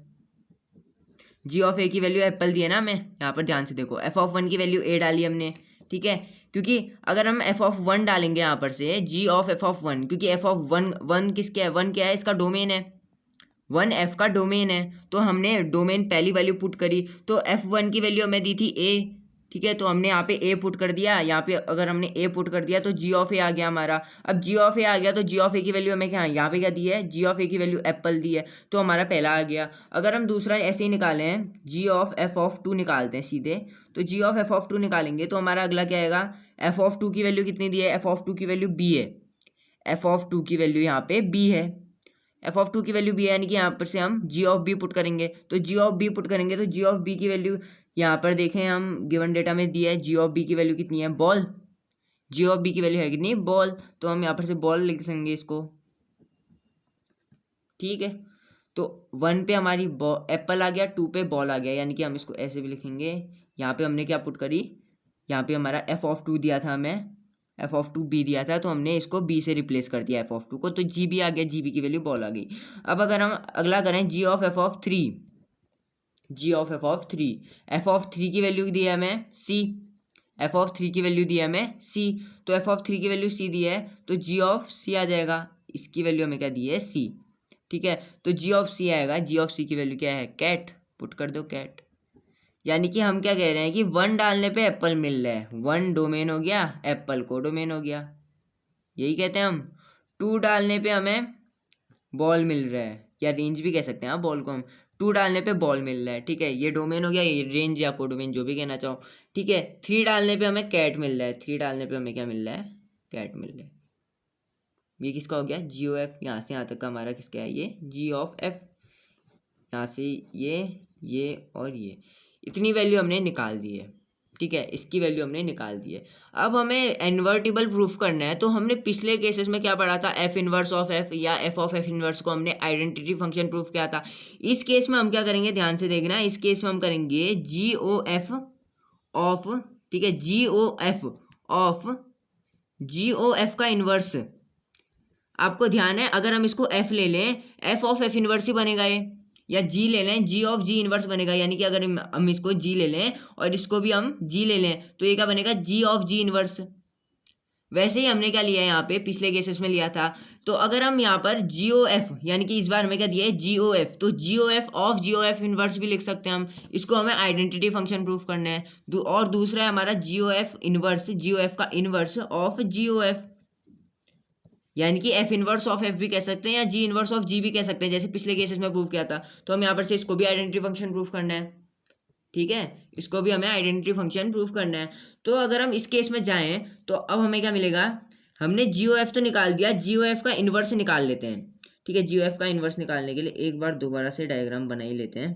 जी ऑफ ए की वैल्यू एप्पल दी है ना हमें, यहाँ पर ध्यान से देखो, एफ ऑफ 1 की वैल्यू ए डाली हमने। ठीक है, क्योंकि अगर हम एफ ऑफ 1 डालेंगे यहाँ पर से जी ऑफ एफ ऑफ 1, क्योंकि एफ ऑफ 1 1 किसके है, 1 क्या है, इसका डोमेन है, 1 एफ का डोमेन है। तो हमने डोमेन पहली वैल्यू पुट करी, तो एफ 1 की वैल्यू हमें दी थी ए। ठीक है, तो हमने यहाँ पे ए पुट कर दिया, यहाँ पे अगर हमने ए पुट कर दिया तो जी ऑफ ए आ गया हमारा। अब जी ऑफ ए आ गया तो जी ऑफ ए की वैल्यू हमें क्या, यहाँ पे क्या दी है, जी ऑफ ए की वैल्यू एप्पल दी है, तो हमारा पहला आ गया। अगर हम दूसरा ऐसे ही निकालें हैं, जी ऑफ एफ ऑफ 2 निकालते हैं सीधे, तो जी ऑफ एफ ऑफ 2 निकालेंगे तो हमारा अगला क्या आएगा, एफ ऑफ 2 की वैल्यू कितनी दी है, एफ ऑफ 2 की वैल्यू बी है। एफ ऑफ 2 की वैल्यू यहाँ पे बी है, एफ ऑफ 2 की वैल्यू बी है, यानी कि यहाँ पर से हम जी ऑफ बी पुट करेंगे। तो जी ऑफ बी पुट करेंगे तो जी ऑफ बी की वैल्यू यहाँ पर देखें हम, गिवन डेटा में दिया है जी ऑफ बी की वैल्यू कितनी है, बॉल। जी ऑफ बी की वैल्यू है कितनी, बॉल, तो हम यहाँ पर से बॉल लिख देंगे इसको। ठीक है, तो 1 पे हमारी एप्पल आ गया, 2 पे बॉल आ गया, यानी कि हम इसको ऐसे भी लिखेंगे। यहाँ पे हमने क्या पुट करी, यहाँ पे हमारा एफ ऑफ 2 दिया था हमें, एफ ऑफ 2 बी दिया था, तो हमने इसको बी से रिप्लेस कर दिया एफ ऑफ 2 को, तो जी बी आ गया, जी बी की वैल्यू बॉल आ गई। अब अगर हम अगला करें G of F of 3, G of F of 3, F of 3 की वैल्यू दी है हमें सी, एफ ऑफ 3 की वैल्यू दी है हमें सी, तो एफ ऑफ 3 की वैल्यू सी दी है तो जी ऑफ सी आ जाएगा, इसकी वैल्यू हमें क्या दी है, सी। ठीक है, तो जी ऑफ सी आएगा, जी ऑफ सी की वैल्यू क्या है, कैट, पुट कर दो कैट। यानी कि हम क्या कह रहे हैं कि 1 डालने पे एप्पल मिल रहा है, 1 डोमेन हो गया, एप्पल को डोमेन हो गया, यही कहते हैं हम। 2 डालने पे हमें बॉल मिल रहा है, या रेंज भी कह सकते हैं, हाँ बॉल को हम 2 डालने पे बॉल मिल रहा है। ठीक है, ये डोमेन हो गया, ये रेंज या कोडोमेन जो भी कहना चाहो। ठीक है, 3 डालने पे हमें कैट मिल रहा है, 3 डालने पे हमें क्या मिल रहा है, कैट मिल रहा है। ये किसका हो गया, जी ओ एफ, यहाँ से यहाँ तक का हमारा किसका है, ये जी ऑफ एफ। यहाँ से ये और ये, इतनी वैल्यू हमने निकाल दी है। ठीक है, इसकी वैल्यू हमने निकाल दी है। अब हमें इन्वर्टिबल प्रूफ करना है, तो हमने पिछले केसेस में क्या पढ़ा था, एफ इनवर्स ऑफ एफ या एफ ऑफ एफ इनवर्स को हमने आइडेंटिटी फंक्शन प्रूफ किया था। इस केस में हम क्या करेंगे, ध्यान से देखना, इस केस में हम करेंगे जी ओ एफ ऑफ, ठीक है, G O F of, G O F का इनवर्स। आपको ध्यान है, अगर हम इसको एफ ले लें, एफ ऑफ एफ इनवर्स ही बनेगा ये, या जी ले लें, जी ऑफ जी इनवर्स बनेगा, यानी कि अगर हम इसको जी ले लें और इसको भी हम जी ले लें तो ये क्या बनेगा, जी ऑफ जी इनवर्स। वैसे ही हमने क्या लिया है यहाँ पे, पिछले केसेस में लिया था। तो अगर हम यहाँ पर जी ओ एफ, यानी कि इस बार हमें क्या दिया है, जी ओ एफ, तो G O F of G O F inverse भी लिख सकते हैं हम, इसको हमें आइडेंटिटी फंक्शन प्रूफ करना है। और दूसरा है हमारा G O F inverse, G O F का inverse of G O F, यानी कि एफ इनवर्स ऑफ एफ भी कह सकते हैं या जी इनवर्स ऑफ जी भी कह सकते हैं, जैसे पिछले केसेस में प्रूव किया था। तो हम यहाँ पर से इसको भी आइडेंटिटी फंक्शन प्रूफ करना है। ठीक है, इसको भी हमें आइडेंटिटी फंक्शन प्रूफ करना है। तो अगर हम इस केस में जाएं तो अब हमें क्या मिलेगा, हमने जी ओ एफ तो निकाल दिया, जी ओ एफ का इनवर्स निकाल लेते हैं। ठीक है, जी ओ एफ का इनवर्स निकालने के लिए एक बार दोबारा से डायग्राम बना ही लेते हैं।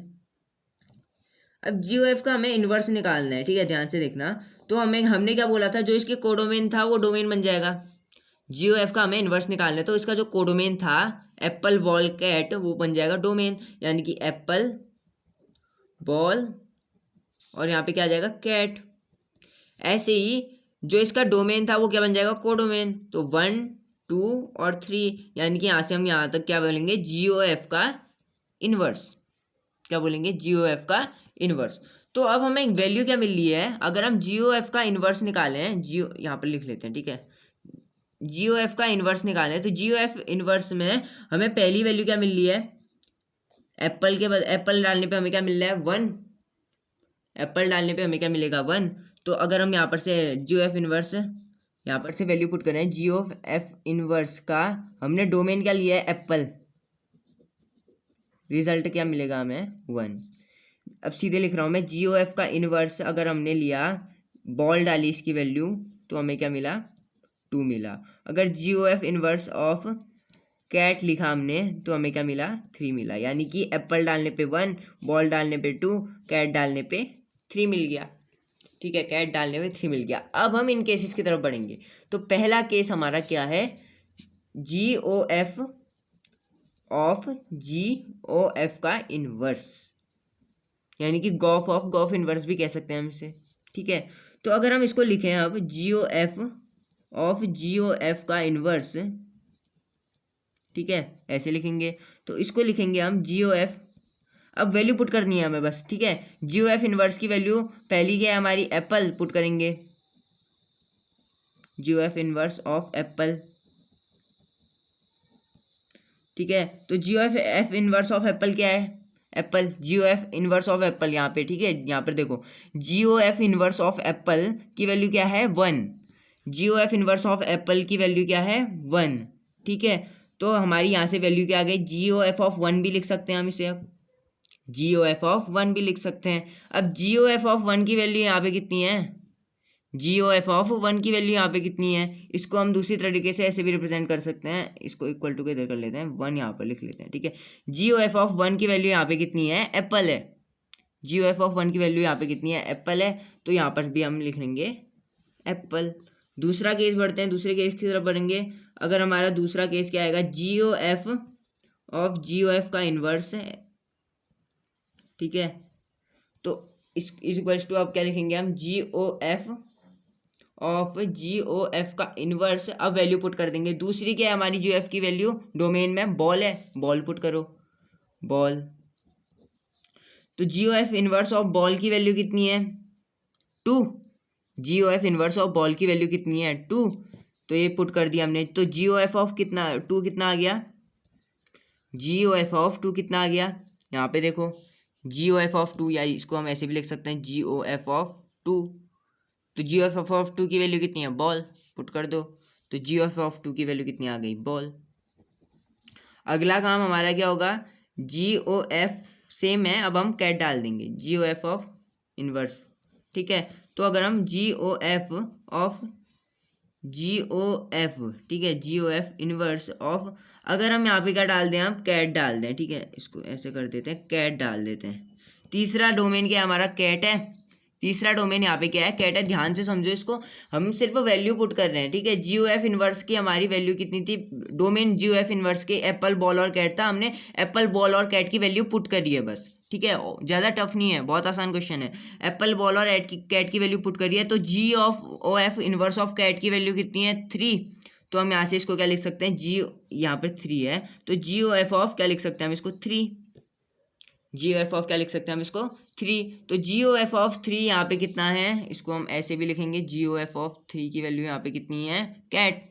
अब जी ओ एफ का हमें इनवर्स निकालना है। ठीक है, ध्यान से देखना, तो हमने क्या बोला था, जो इसके कोडोमेन था वो डोमेन बन जाएगा। जी ओ एफ का हमें इनवर्स निकालना है, तो इसका जो कोडोमेन था एप्पल बॉल कैट, वो बन जाएगा डोमेन, यानी कि एप्पल बॉल और यहाँ पे क्या आ जाएगा, कैट। ऐसे ही जो इसका डोमेन था वो क्या बन जाएगा, कोडोमेन, तो 1 2 और 3, यानी कि यहाँ से हम यहाँ तक क्या बोलेंगे, जी ओ एफ का इनवर्स, क्या बोलेंगे, जी ओ एफ का इनवर्स। तो अब हमें वैल्यू क्या मिल रही है, अगर हम जी ओ एफ का इनवर्स निकालें, जी यहाँ पर लिख लेते हैं। ठीक है, जी ओ एफ का इनवर्स निकालें, तो जी ओ एफ इनवर्स में हमें पहली वैल्यू क्या मिल रही है, एप्पल के बाद एप्पल डालने पे हमें क्या मिल रहा है, 1, एप्पल डालने पे हमें क्या मिलेगा, 1। तो अगर हम यहाँ पर से जी ओ एफ इनवर्स यहाँ पर से वैल्यू पुट करें, जी ऑफ एफ इनवर्स का हमने डोमेन क्या लिया है, एप्पल, रिजल्ट क्या मिलेगा हमें, 1। अब सीधे लिख रहा हूँ मैं, जी ओ एफ का इनवर्स अगर हमने लिया, बॉल डाली इसकी वैल्यू, तो हमें क्या मिला, 2 मिला। अगर G O F inverse of cat लिखा हमने तो हमें क्या मिला, 3 मिला, यानी कि एप्पल डालने पे 1, बॉल डालने पे 2, कैट डालने पे 3 मिल गया। ठीक है, कैट डालने में 3 मिल गया। अब हम इन केसेस की तरफ बढ़ेंगे। तो पहला केस हमारा क्या है, G O F of G O F का इनवर्स, यानी कि गॉफ ऑफ गॉफ इनवर्स भी कह सकते हैं हम इसे। ठीक है, तो अगर हम इसको लिखें अब G O F of G O F का इनवर्स, ठीक है, ऐसे लिखेंगे। तो इसको लिखेंगे हम जी ओ एफ, अब वैल्यू पुट करनी है हमें बस। ठीक है, जी ओ एफ इनवर्स की वैल्यू पहली क्या है हमारी, एप्पल पुट करेंगे, G O F inverse of apple. ठीक है, तो G O F inverse of apple क्या है, apple, G O F inverse of Apple यहाँ पे। ठीक है, यहाँ पर देखो G O F inverse of apple की वैल्यू क्या है 1, G O F inverse of apple की वैल्यू क्या है 1। ठीक है, तो हमारी यहाँ से वैल्यू क्या आ गई, जी ओ एफ ऑफ 1 भी लिख सकते हैं हम इसे, अब जी ओ एफ ऑफ 1 भी लिख सकते हैं। अब जी ओ एफ ऑफ 1 की वैल्यू यहाँ पे कितनी है, जी ओ एफ ऑफ 1 की वैल्यू यहाँ पे कितनी है, इसको हम दूसरी तरीके से ऐसे भी रिप्रेजेंट कर सकते हैं, इसको इक्वल टू के इधर कर लेते हैं, 1 यहाँ पर लिख लेते हैं। ठीक है, जी ओ एफ ऑफ 1 की वैल्यू यहाँ पे कितनी है, एप्पल है, जी ओ एफ ऑफ 1 की वैल्यू यहाँ पे कितनी है, एप्पल है, तो यहाँ पर भी हम लिख लेंगे एप्पल। दूसरा केस बढ़ते हैं, दूसरे केस की तरफ बढ़ेंगे। अगर हमारा दूसरा केस क्या आएगा, G O F of G O F का इनवर्स है। ठीक है, तो इस इक्वल्स टू अब क्या लिखेंगे हम, G O F of G O F का इनवर्स। अब वैल्यू पुट कर देंगे, दूसरी क्या है हमारी जी ओ एफ की वैल्यू, डोमेन में बॉल है, बॉल पुट करो, बॉल। तो G O F inverse of ball की वैल्यू कितनी है 2, G O F inverse of ball की वैल्यू कितनी है 2, तो ये पुट कर दिया हमने। तो जी ओ एफ ऑफ कितना 2 कितना आ गया, जी ओ एफ ऑफ 2 कितना आ गया, यहाँ पे देखो जी ओ एफ ऑफ 2, या इसको हम ऐसे भी लिख सकते हैं जी ओ एफ ऑफ 2। तो जी ओ एफ ऑफ 2 की वैल्यू कितनी है, बॉल पुट कर दो, तो जी ओ एफ ऑफ 2 की वैल्यू कितनी आ गई, बॉल। अगला काम हमारा क्या होगा, जी ओ एफ सेम है, अब हम कैट डाल देंगे, G O F of inverse. ठीक है, तो अगर हम G O F of G O F, ठीक है, G O F inverse of, अगर हम यहाँ पे क्या डाल दें, हम कैट डाल दें। ठीक है, इसको ऐसे कर देते हैं, कैट डाल देते हैं। तीसरा डोमेन क्या है हमारा, कैट है, तीसरा डोमेन यहाँ पे क्या है, कैट है। ध्यान से समझो इसको, हम सिर्फ वैल्यू पुट कर रहे हैं। ठीक है, जी ओ एफ इनवर्स की हमारी वैल्यू कितनी थी, domain G O F inverse के एप्पल बॉल और कैट था, हमने एप्पल बॉल और कैट की वैल्यू पुट करी है बस। ठीक है, ज़्यादा टफ नहीं है, बहुत आसान क्वेश्चन है। एप्पल बॉल और कैट की वैल्यू पुट करी है, तो G of O F inverse of cat की वैल्यू कितनी है 3, तो हम यहाँ से इसको क्या लिख सकते हैं, जी, यहाँ पर 3 है, तो जी ओ एफ ऑफ क्या लिख सकते हैं हम इसको 3, जी ओ एफ ऑफ क्या लिख सकते हैं हम इसको 3। तो जी ओ एफ ऑफ 3 यहाँ पे कितना है, इसको हम ऐसे भी लिखेंगे, जी ओ एफ ऑफ 3 की वैल्यू यहाँ पे कितनी है, cat,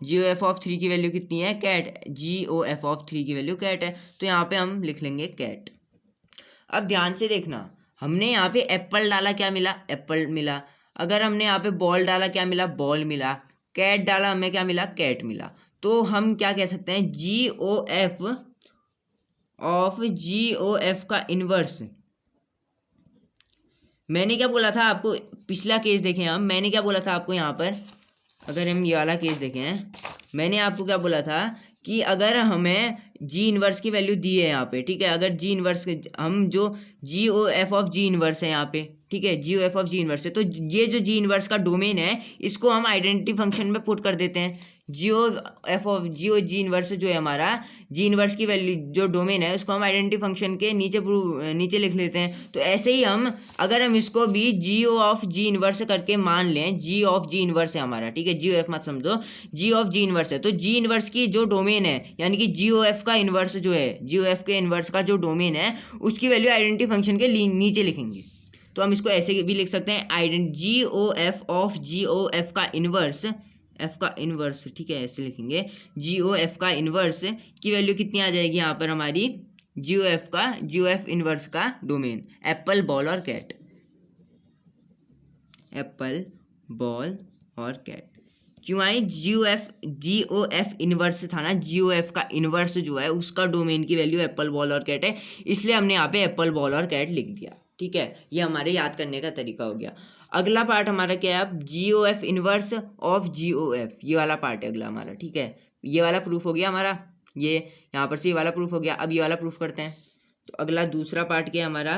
G O F of 3 की वैल्यू कितनी है, cat, G O F of 3 की वैल्यू कैट है, तो यहाँ पे हम लिख लेंगे कैट। अब ध्यान से देखना, हमने यहाँ पे एप्पल डाला, क्या मिला, एप्पल मिला। अगर हमने यहाँ पे बॉल डाला, क्या मिला, बॉल मिला। कैट डाला, हमें क्या मिला, कैट मिला। तो हम क्या कह सकते हैं, G O F of G O F का इनवर्स, मैंने क्या बोला था आपको, पिछला केस देखें हम, मैंने क्या बोला था आपको यहाँ पर, अगर हम ये वाला केस देखें, मैंने आपको क्या बोला था कि अगर हमें जी इनवर्स की वैल्यू दी है यहाँ पे, ठीक है, अगर जी इनवर्स हम जो G O F of G inverse है यहाँ पे, ठीक है, G O F of G inverse है, तो ये जो जी इनवर्स का डोमेन है इसको हम आइडेंटिटी फंक्शन में पुट कर देते हैं। G O F of G O G inverse जो है हमारा, जी इनवर्स की वैल्यू जो डोमेन है उसको हम आइडेंटिटी फंक्शन के नीचे लिख लेते हैं। तो ऐसे ही हम अगर हम इसको भी जी ऑफ जी इनवर्स करके मान लें, जी ऑफ जी इनवर्स है हमारा, ठीक है, जी एफ मत समझो, जी ऑफ जी इनवर्स है, तो जी इनवर्स की जो डोमेन है यानी कि जी ओ एफ का इनवर्स जो है, जी ओ एफ के इनवर्स का जो डोमेन है उसकी वैल्यू आइडेंटिटी फंक्शन के नीचे लिखेंगे। तो हम इसको ऐसे भी लिख सकते हैं, G O F of G O F का इनवर्स, एफ का इनवर्स, ठीक है, ऐसे लिखेंगे, जी ओ एफ का इनवर्स की वैल्यू कितनी आ जाएगी यहाँ पर हमारी, जी ओ एफ इनवर्स का डोमेन एप्पल बॉल और कैट, एप्पल बॉल और कैट। क्यों आई, जी ओ एफ इनवर्स था ना, जी ओ एफ का इनवर्स जो है उसका डोमेन की वैल्यू एप्पल बॉल और कैट है, इसलिए हमने यहाँ पे एप्पल बॉल और कैट लिख दिया। ठीक है, ये हमारे याद करने का तरीका हो गया। अगला पार्ट हमारा क्या है, अब G O F inverse of G O F, ये वाला पार्ट है अगला हमारा। ठीक है, ये वाला प्रूफ हो गया हमारा, ये यहाँ पर से ये वाला प्रूफ हो गया। अब ये वाला प्रूफ करते हैं। तो अगला दूसरा पार्ट क्या है हमारा,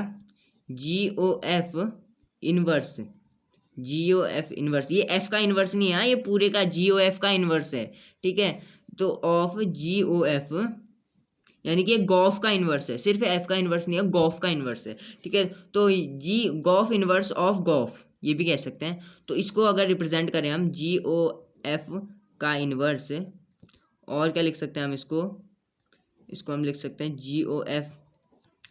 G O F inverse G O F inverse, ये एफ का इनवर्स नहीं है, ये पूरे का जी ओ एफ का इनवर्स है, ठीक है। तो ऑफ जी ओ एफ यानी कि गॉफ का इनवर्स है, सिर्फ एफ का इनवर्स नहीं है, गॉफ का इनवर्स है, ठीक है। तो जी गॉफ इनवर्स ऑफ गॉफ ये भी कह सकते हैं। तो इसको अगर रिप्रेजेंट करें हम जी ओ एफ का इनवर्स, और क्या लिख सकते हैं हम इसको इसको हम लिख सकते हैं जी ओ एफ,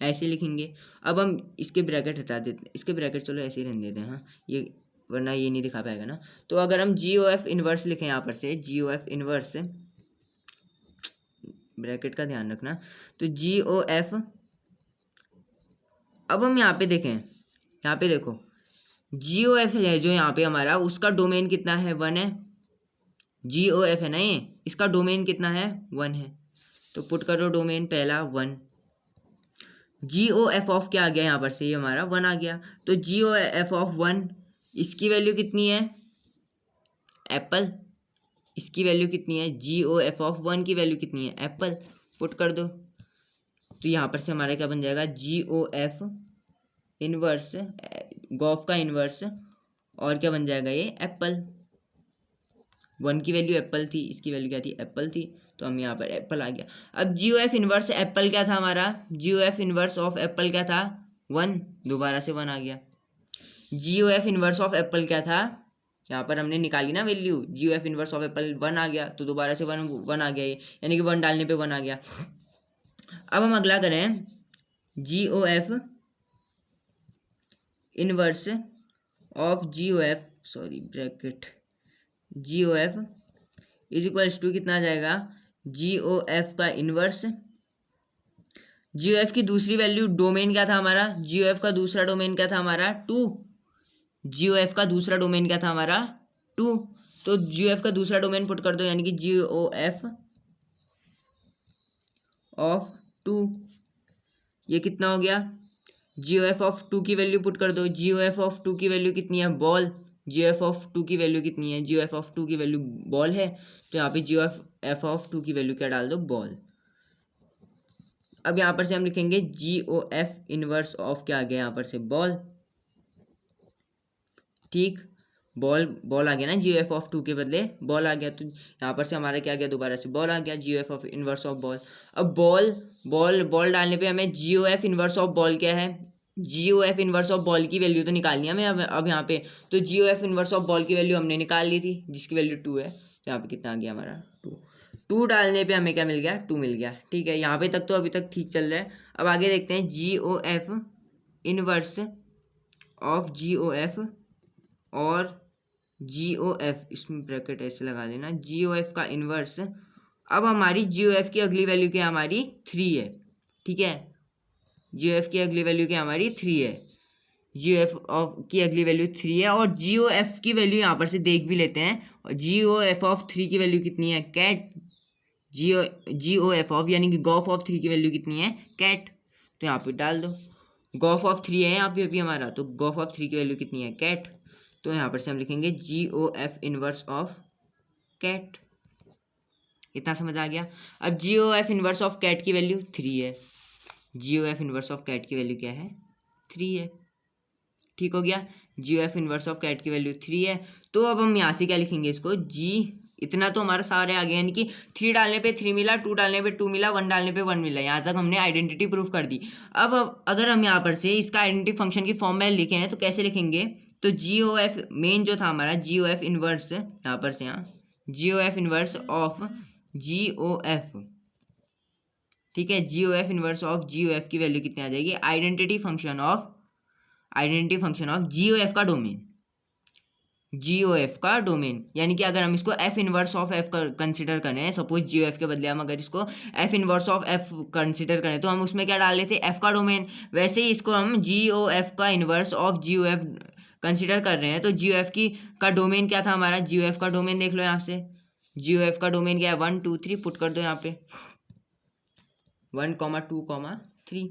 ऐसे लिखेंगे। अब हम इसके ब्रैकेट हटा देते हैं, इसके ब्रैकेट चलो ऐसे ही रहने देते हैं, हाँ ये, वरना ये नहीं दिखा पाएगा ना। तो अगर हम जी ओ एफ इनवर्स लिखें यहाँ पर से, जी ओ एफ इनवर्स, ब्रैकेट का ध्यान रखना, तो जी ओ एफ, अब हम यहाँ पे देखें, यहाँ पे देखो जी ओ एफ है जो यहाँ पे हमारा, उसका डोमेन कितना है, 1 है। जी ओ एफ है ना ये, इसका डोमेन कितना है, 1 है। तो पुट करो डोमेन पहला 1, जी ओ एफ ऑफ क्या आ गया यहाँ पर से, ये हमारा 1 आ गया। तो जी ओ एफ ऑफ 1, इसकी वैल्यू कितनी है, एप्पल, इसकी वैल्यू कितनी है, जी ओ एफ ऑफ 1 की वैल्यू कितनी है, एप्पल, पुट कर दो। तो यहाँ पर से हमारा क्या बन जाएगा, G O F inverse, Gauff का इनवर्स, और क्या बन जाएगा ये, एप्पल। 1 की वैल्यू एप्पल थी, इसकी वैल्यू क्या थी, एप्पल थी, तो हम यहाँ पर एप्पल आ गया। अब G O F inverse apple क्या था हमारा, G O F inverse of apple क्या था, 1, दोबारा से 1 आ गया। G O F inverse of apple क्या था, यहाँ पर हमने निकाली ना value, G O F inverse of apple 1 आ गया, तो दोबारा से 1 आ गया ये, यानी कि 1 डालने पे 1 आ गया। अब हम अगला करें, G O F inverse of G O F, sorry bracket, G O F is equals to कितना आ जाएगा, जी ओ एफ का इनवर्स, जी ओ एफ की दूसरी वैल्यू, डोमेन क्या था हमारा, जी ओ एफ का दूसरा डोमेन क्या था हमारा, 2, जी ओ एफ का दूसरा डोमेन क्या था हमारा, 2। तो जी ओ एफ का दूसरा डोमेन पुट कर दो, यानी कि जी ओ एफ ऑफ 2, ये कितना हो गया, जी ओ एफ ऑफ 2 की वैल्यू पुट कर दो, जी ओ एफ ऑफ 2 की वैल्यू कितनी है, ball, G O F of 2 की वैल्यू कितनी है, जी ओ एफ ऑफ 2 की वैल्यू बॉल है, तो यहाँ पे जी ओ एफ ऑफ 2 की वैल्यू क्या डाल दो, बॉल। अब यहाँ पर से हम लिखेंगे G O F inverse of क्या आ गया यहाँ पर से, बॉल, ठीक, बॉल बॉल आ गया ना, जी ओ एफ ऑफ 2 के बदले बॉल आ गया, तो यहाँ पर से हमारा क्या आ गया, दोबारा से बॉल आ गया, G O F of inverse of ball. अब बॉल बॉल बॉल डालने पे हमें G O F inverse of ball क्या है, G O F inverse of ball की वैल्यू तो निकालनी है हमें अब यहाँ पे, तो G O F inverse of ball की वैल्यू हमने निकाल ली थी, जिसकी वैल्यू 2 है, तो यहाँ पे कितना आ गया हमारा, 2 डालने पे हमें क्या मिल गया, 2 मिल गया, ठीक है। यहाँ पे तक तो अभी तक ठीक चल रहा है। अब आगे देखते हैं, G O F inverse of G O F और जी ओ एफ, इसमें ब्रैकेट ऐसे लगा देना, जी ओ एफ का इनवर्स। अब हमारी जी ओ एफ की अगली वैल्यू क्या, हमारी 3 है, ठीक है, जी ओ एफ की अगली वैल्यू क्या हमारी 3 है, जी ओ एफ ऑफ की अगली वैल्यू 3 है, और जी ओ एफ की वैल्यू यहाँ पर से देख भी लेते हैं, और जी ओ एफ ऑफ 3 की वैल्यू कितनी है, cat, G O F of यानी कि गॉफ ऑफ 3 की वैल्यू कितनी है, कैट, तो यहाँ पे डाल दो, गॉफ ऑफ 3 है यहाँ पे अभी हमारा, तो गॉफ ऑफ 3 की वैल्यू कितनी है, कैट, तो यहाँ पर से हम लिखेंगे G O F inverse of cat. इतना समझ आ गया। अब G O F inverse of cat की वैल्यू 3 है, G O F inverse of cat की वैल्यू क्या है, 3 है, ठीक हो गया, G O F inverse of cat की वैल्यू 3 है। तो अब हम यहाँ से क्या लिखेंगे इसको, जी, इतना तो हमारा सारे आ गया, यानी कि 3 डालने पे 3 मिला, 2 डालने पे 2 मिला, 1 डालने पे 1 मिला, यहाँ तक हमने आइडेंटिटी प्रूफ कर दी। अब अगर हम यहाँ पर से इसका आइडेंटिटी फंक्शन की फॉर्म में लिखे हैं तो कैसे लिखेंगे, तो जी ओ एफ मेन जो था हमारा, जी ओ एफ इनवर्स, यहाँ पर से, यहाँ G O F inverse of G O F, ठीक है, G O F inverse of G O F की वैल्यू कितनी आ जाएगी, identity function of G O F का डोमेन, जी ओ एफ का डोमेन, यानी कि अगर हम इसको F inverse of F consider करें, सपोज जी ओ एफ के बदले हम अगर इसको F inverse of F consider करें, तो हम उसमें क्या डाल लेते, एफ का डोमेन। वैसे ही इसको हम जी ओ एफ का inverse of G O F consider कर रहे हैं, तो जी ओ एफ की का डोमेन क्या था हमारा, जी ओ एफ का डोमेन देख लो यहाँ से, जी ओ एफ का डोमेन क्या है, 1 2 3, पुट कर दो यहाँ पे 1 2 3,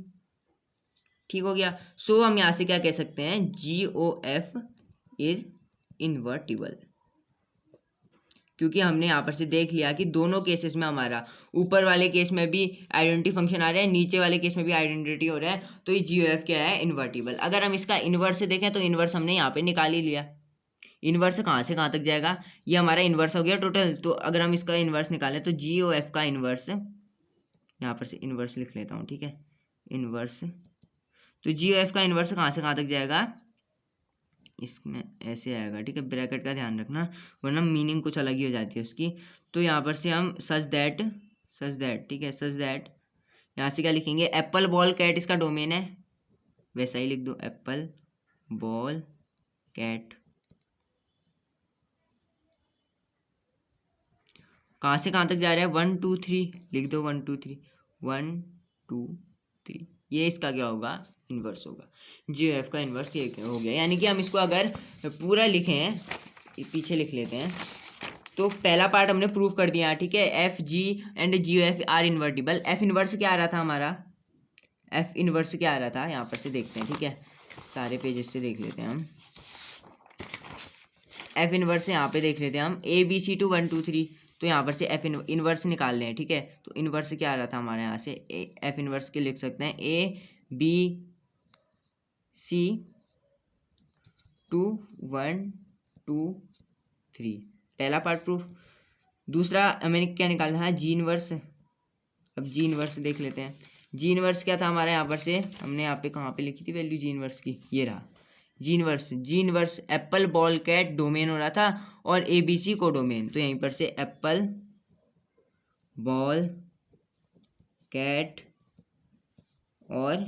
ठीक हो गया। सो हम यहाँ से क्या कह सकते हैं, G O F is invertible, क्योंकि हमने यहाँ पर से देख लिया कि दोनों केसेस में हमारा ऊपर वाले केस में भी आइडेंटिटी फंक्शन आ रहा है, नीचे वाले केस में भी आइडेंटिटी हो रहा है, तो ये जी ओ एफ क्या है, इन्वर्टिबल। अगर हम इसका इन्वर्स से देखें तो इन्वर्स हमने यहाँ पे निकाल ही लिया, इन्वर्स कहाँ से कहाँ तक जाएगा, ये हमारा इन्वर्स हो गया टोटल। तो अगर हम इसका इन्वर्स निकालें तो जी ओ एफ का इन्वर्स, यहाँ पर से इन्वर्स लिख लेता हूँ, ठीक है, इन्वर्स। तो जी ओ एफ का इन्वर्स कहाँ से कहाँ तक जाएगा, इसमें ऐसे आएगा, ठीक है, ब्रैकेट का ध्यान रखना वरना मीनिंग कुछ अलग ही हो जाती है उसकी। तो यहाँ पर से हम सच दैट, ठीक है, सच दैट, यहाँ से क्या लिखेंगे, एप्पल बॉल कैट इसका डोमेन है, वैसा ही लिख दो, एप्पल बॉल कैट। कहाँ से कहाँ तक जा रहा है, 1 2 3 लिख दो, 1 2 3, 1 2 3, ये इसका क्या होगा, इन्वर्स होगा। जी एफ का इन्वर्स ये हो गया। यानी कि हम इसको अगर पूरा लिखें, पीछे लिख लेते हैं, तो पहला पार्ट हमने प्रूव कर दिया, ठीक है, F G and G F are invertible. F inverse क्या आ रहा था हमारा, एफ इन्वर्स क्या आ रहा था, यहाँ पर से देखते हैं, ठीक है, सारे पेजेस से देख लेते हैं हम। एफ इन्वर्स यहाँ पे देख लेते हैं हम, ए बी सी टू 1 2 3, तो यहाँ पर से एफ इन्वर्स निकाल लें, ठीक है। तो इन्वर्स क्या आ रहा था हमारे यहाँ से, एफ इन्वर्स के लिख सकते हैं ए बी सी 2 1 2 3, पहला पार्ट प्रूफ। दूसरा हमें क्या निकालना है, जी इन्वर्स। अब जी इन्वर्स देख लेते हैं, जी इन्वर्स क्या था हमारे यहाँ पर से, हमने यहाँ पे कहाँ पे लिखी थी वैल्यू जी इन्वर्स की, ये रहा G inverse. G inverse apple ball cat domain हो रहा था और ए बी सी को डोमेन, तो यहीं पर से एप्पल बॉल कैट और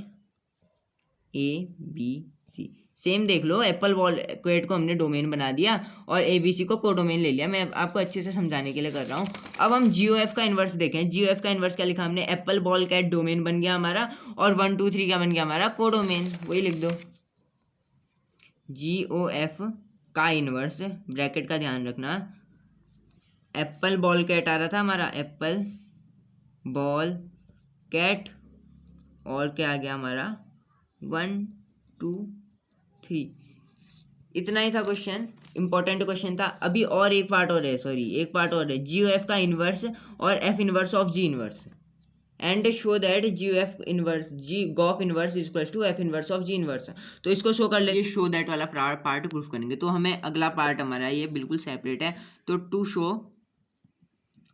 ए बी सी, सेम देख लो, एप्पल बॉल कैट को हमने डोमेन बना दिया और ए बी सी को कोडोमेन ले लिया। मैं आपको अच्छे से समझाने के लिए कर रहा हूँ। अब हम जी ओ एफ का इन्वर्स देखें, जी ओ एफ का इन्वर्स क्या लिखा हमने, एप्पल बॉल कैट डोमेन बन गया हमारा और 1 2 3 क्या बन गया हमारा, कोडोमेन, वही लिख दो। जी ओ एफ का इन्वर्स, ब्रैकेट का ध्यान रखना, एप्पल बॉल कैट आ रहा था हमारा, एप्पल बॉल कैट और क्या आ गया हमारा, 1 2 3, इतना ही था क्वेश्चन, इंपॉर्टेंट क्वेश्चन था। अभी और एक पार्ट और है, सॉरी एक पार्ट और है, जी ओ एफ का इन्वर्स और F inverse of G inverse and show that G F inverse G G O F inverse is equal to F inverse of G inverse. तो इसको शो कर लेंगे, शो दैट वाला पार्ट प्रूफ करेंगे। तो हमें अगला पार्ट हमारा ये बिल्कुल सेपरेट है। तो टू शो,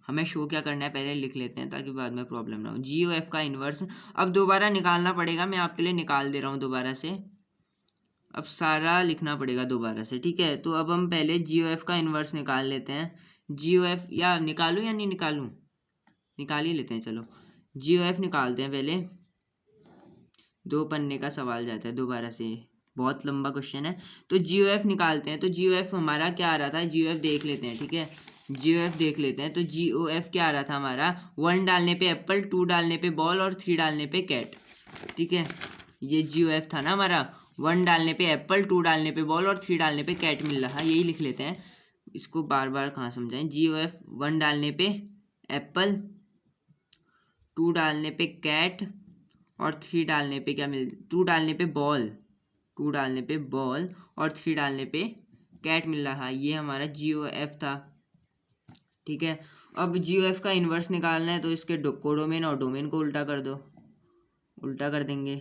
हमें शो क्या करना है पहले लिख लेते हैं ताकि बाद में प्रॉब्लम ना हो। जी ओ एफ का इनवर्स अब दोबारा निकालना पड़ेगा, मैं आपके लिए निकाल दे रहा हूँ दोबारा से, अब सारा लिखना पड़ेगा दोबारा से, ठीक है। तो अब हम पहले जी ओ एफ का इनवर्स निकाल लेते हैं। जी ओ एफ या निकालूं या नहीं निकालूं, निकाल ही लेते हैं चलो। जी ओ एफ निकालते हैं पहले, 2 पन्ने का सवाल जाता है दोबारा से, बहुत लंबा क्वेश्चन है। तो जी ओ एफ निकालते हैं। तो जी ओ एफ हमारा क्या आ रहा था, जी ओ एफ देख लेते हैं, ठीक है, जी ओ एफ देख लेते हैं। तो जी ओ एफ क्या आ रहा था हमारा, 1 डालने पे एप्पल, 2 डालने पे बॉल और 3 डालने पे कैट, ठीक है। ये जी ओ एफ था ना हमारा, 1 डालने पे एप्पल, 2 डालने पे बॉल और 3 डालने पे कैट मिल रहा, यही लिख लेते हैं। इसको बार बार कहाँ समझाएं, जी ओ एफ 1 डालने पे एप्पल, 2 डालने पे कैट और 3 डालने पे क्या मिल, 2 डालने पे बॉल, 2 डालने पे बॉल और 3 डालने पे कैट मिल रहा, ये हमारा जी ओ एफ था, ठीक है। अब जी ओ एफ का इन्वर्स निकालना है, तो इसके कोडोमेन और डोमेन को उल्टा कर दो, उल्टा कर देंगे,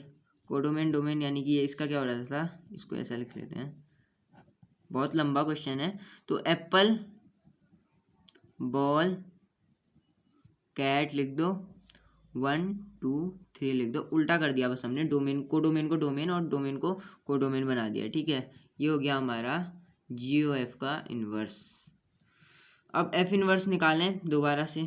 कोडोमेन डोमेन, यानी कि ये इसका क्या हो रहा था, इसको ऐसा लिख लेते हैं, बहुत लंबा क्वेश्चन है। तो एप्पल बॉल कैट लिख दो, 1 2 3 लिख दो, उल्टा कर दिया बस हमने, डोमेन को डोमेन और डोमेन को कोडोमेन बना दिया, ठीक है। ये हो गया हमारा जी ओ एफ का इन्वर्स। अब एफ इन्वर्स निकालें दोबारा से।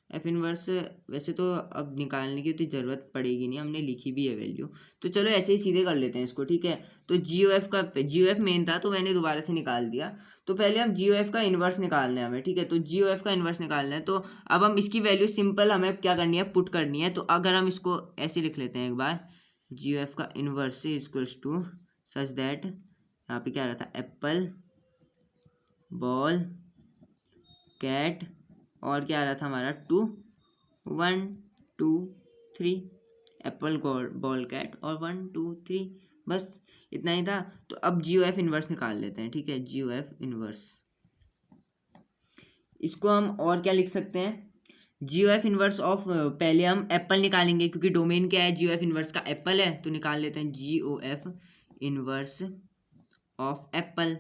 एफ इन्वर्स वैसे तो अब निकालने की उतनी ज़रूरत पड़ेगी नहीं, हमने लिखी भी है वैल्यू, तो चलो ऐसे ही सीधे कर लेते हैं इसको, ठीक है। तो जी ओ एफ का, जी ओ एफ मेन था तो मैंने दोबारा से निकाल दिया। तो पहले हम जी ओ एफ का इन्वर्स निकालना है हमें, ठीक है। तो जी ओ एफ का इन्वर्स निकालना है, तो अब हम इसकी वैल्यू सिंपल हमें क्या करनी है, पुट करनी है। तो अगर हम इसको ऐसे लिख लेते हैं एक बार, जी ओ एफ का inverse is equals to such that, यहाँ पे क्या आ रहा था, एप्पल बॉल कैट और क्या आ रहा था हमारा, 2 1 2 3, एप्पल बॉल कैट और 1 2 3, बस इतना ही था। तो अब जी ओ एफ इन्वर्स निकाल लेते हैं, ठीक है, जी ओ एफ इन्वर्स, इसको हम और क्या लिख सकते हैं, G O F inverse of, पहले हम एप्पल निकालेंगे क्योंकि डोमेन क्या है, जी ओ एफ इन्वर्स का एप्पल है, तो निकाल लेते हैं G O F inverse of apple,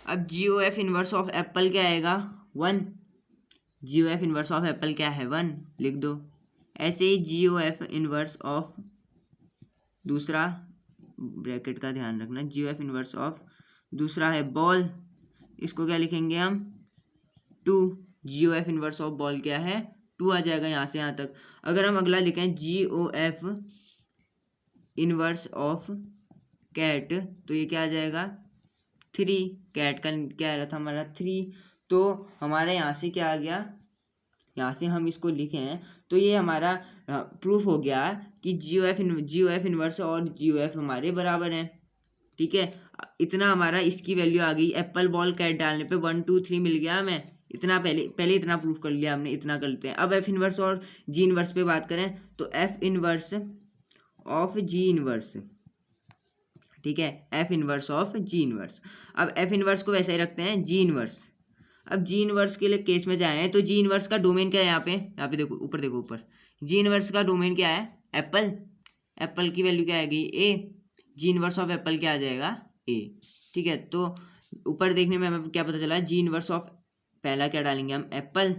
अब G O F inverse of apple क्या आएगा 1। G O F inverse of apple क्या है 1, लिख दो। ऐसे ही G O F inverse of दूसरा, ब्रैकेट का ध्यान रखना, G O F inverse of दूसरा है बॉल, इसको क्या लिखेंगे हम 2। G O F inverse of ball क्या है 2 आ जाएगा यहाँ से यहाँ तक। अगर हम अगला लिखें G O F inverse of cat, तो ये क्या आ जाएगा 3। कैट का क्या आ रहा था हमारा 3, तो हमारा यहाँ से क्या आ गया, यहाँ से हम इसको लिखे हैं तो ये हमारा प्रूफ हो गया कि जी ओ एफ इनवर्स और जी ओ एफ हमारे बराबर हैं। ठीक है, इतना हमारा इसकी वैल्यू आ गई, एप्पल बॉल कैट डालने पे 1 2 3 मिल गया हमें। इतना पहले इतना प्रूफ कर लिया हमने, इतना करते हैं। अब एफ इनवर्स और जी इनवर्स पे बात करें तो F inverse of G inverse, ठीक है, F inverse of G inverse. अब एफ इनवर्स को वैसे ही रखते हैं जी इनवर्स। अब जी इनवर्स के लिए केस में जाए तो जी इनवर्स का डोमेन क्या है, यहाँ पे देखो, ऊपर देखो, ऊपर जी इनवर्स का डोमेन क्या है एप्पल। एप्पल की वैल्यू क्या आएगी ए, जी इनवर्स ऑफ एप्पल क्या आ जाएगा ए। ठीक है, तो ऊपर देखने में हमें क्या पता चला, जी इनवर्स ऑफ पहला क्या डालेंगे हम एप्पल,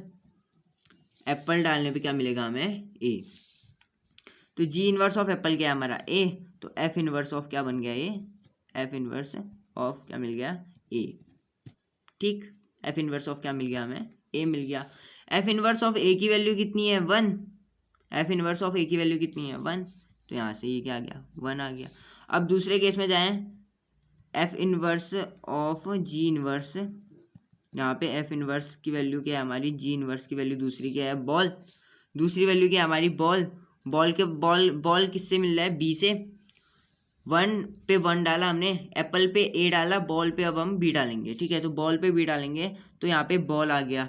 एप्पल डालने पे क्या मिलेगा हमें ए। तो जी इनवर्स ऑफ एप्पल क्या है हमारा ए, तो एफ इनवर्स ऑफ क्या बन गया ये, एफ इनवर्स ऑफ क्या मिल गया ए। ठीक, एफ इनवर्स ऑफ क्या मिल गया हमें ए मिल गया। एफ इनवर्स ऑफ ए की वैल्यू कितनी है 1, एफ इनवर्स ऑफ ए की वैल्यू कितनी है 1, तो यहाँ से ये क्या आ गया 1 आ गया। अब दूसरे केस में जाएं, F inverse of G inverse, यहाँ पे एफ इनवर्स की वैल्यू क्या है हमारी, जी इनवर्स की वैल्यू दूसरी क्या है बॉल, दूसरी वैल्यू क्या है हमारी बॉल। बॉल किससे मिल रहा है बी से, 1 पे 1 डाला हमने, एप्पल पे ए डाला, बॉल पे अब हम बी डालेंगे। ठीक है, तो बॉल पे बी डालेंगे तो यहाँ पे बॉल आ गया।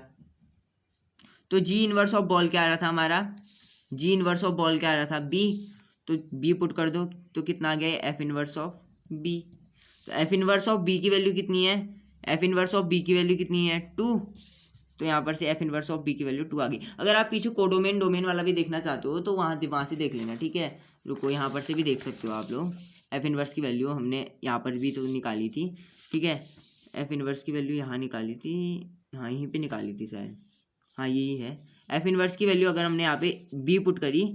तो जी इनवर्स ऑफ बॉल क्या आ रहा था हमारा, जी इनवर्स ऑफ बॉल क्या आ रहा था बी, तो बी पुट कर दो तो कितना आ गया एफ इनवर्स ऑफ बी। तो एफ इनवर्स ऑफ बी की वैल्यू कितनी है, एफ इनवर्स ऑफ बी की वैल्यू कितनी है 2, तो यहाँ पर से एफ इनवर्स ऑफ बी की वैल्यू 2 आ गई। अगर आप पीछे कोडोमेन डोमेन वाला भी देखना चाहते हो तो वहाँ से देख लेना। ठीक है, रुको, यहाँ पर से भी देख सकते हो आप लोग, एफ इनवर्स की वैल्यू हमने यहाँ पर भी तो निकाली थी। ठीक है, एफ इनवर्स की वैल्यू यहाँ निकाली थी, हाँ यहीं पे निकाली थी शायद, हाँ यही है। एफ इनवर्स की वैल्यू अगर हमने यहाँ पे बी पुट करी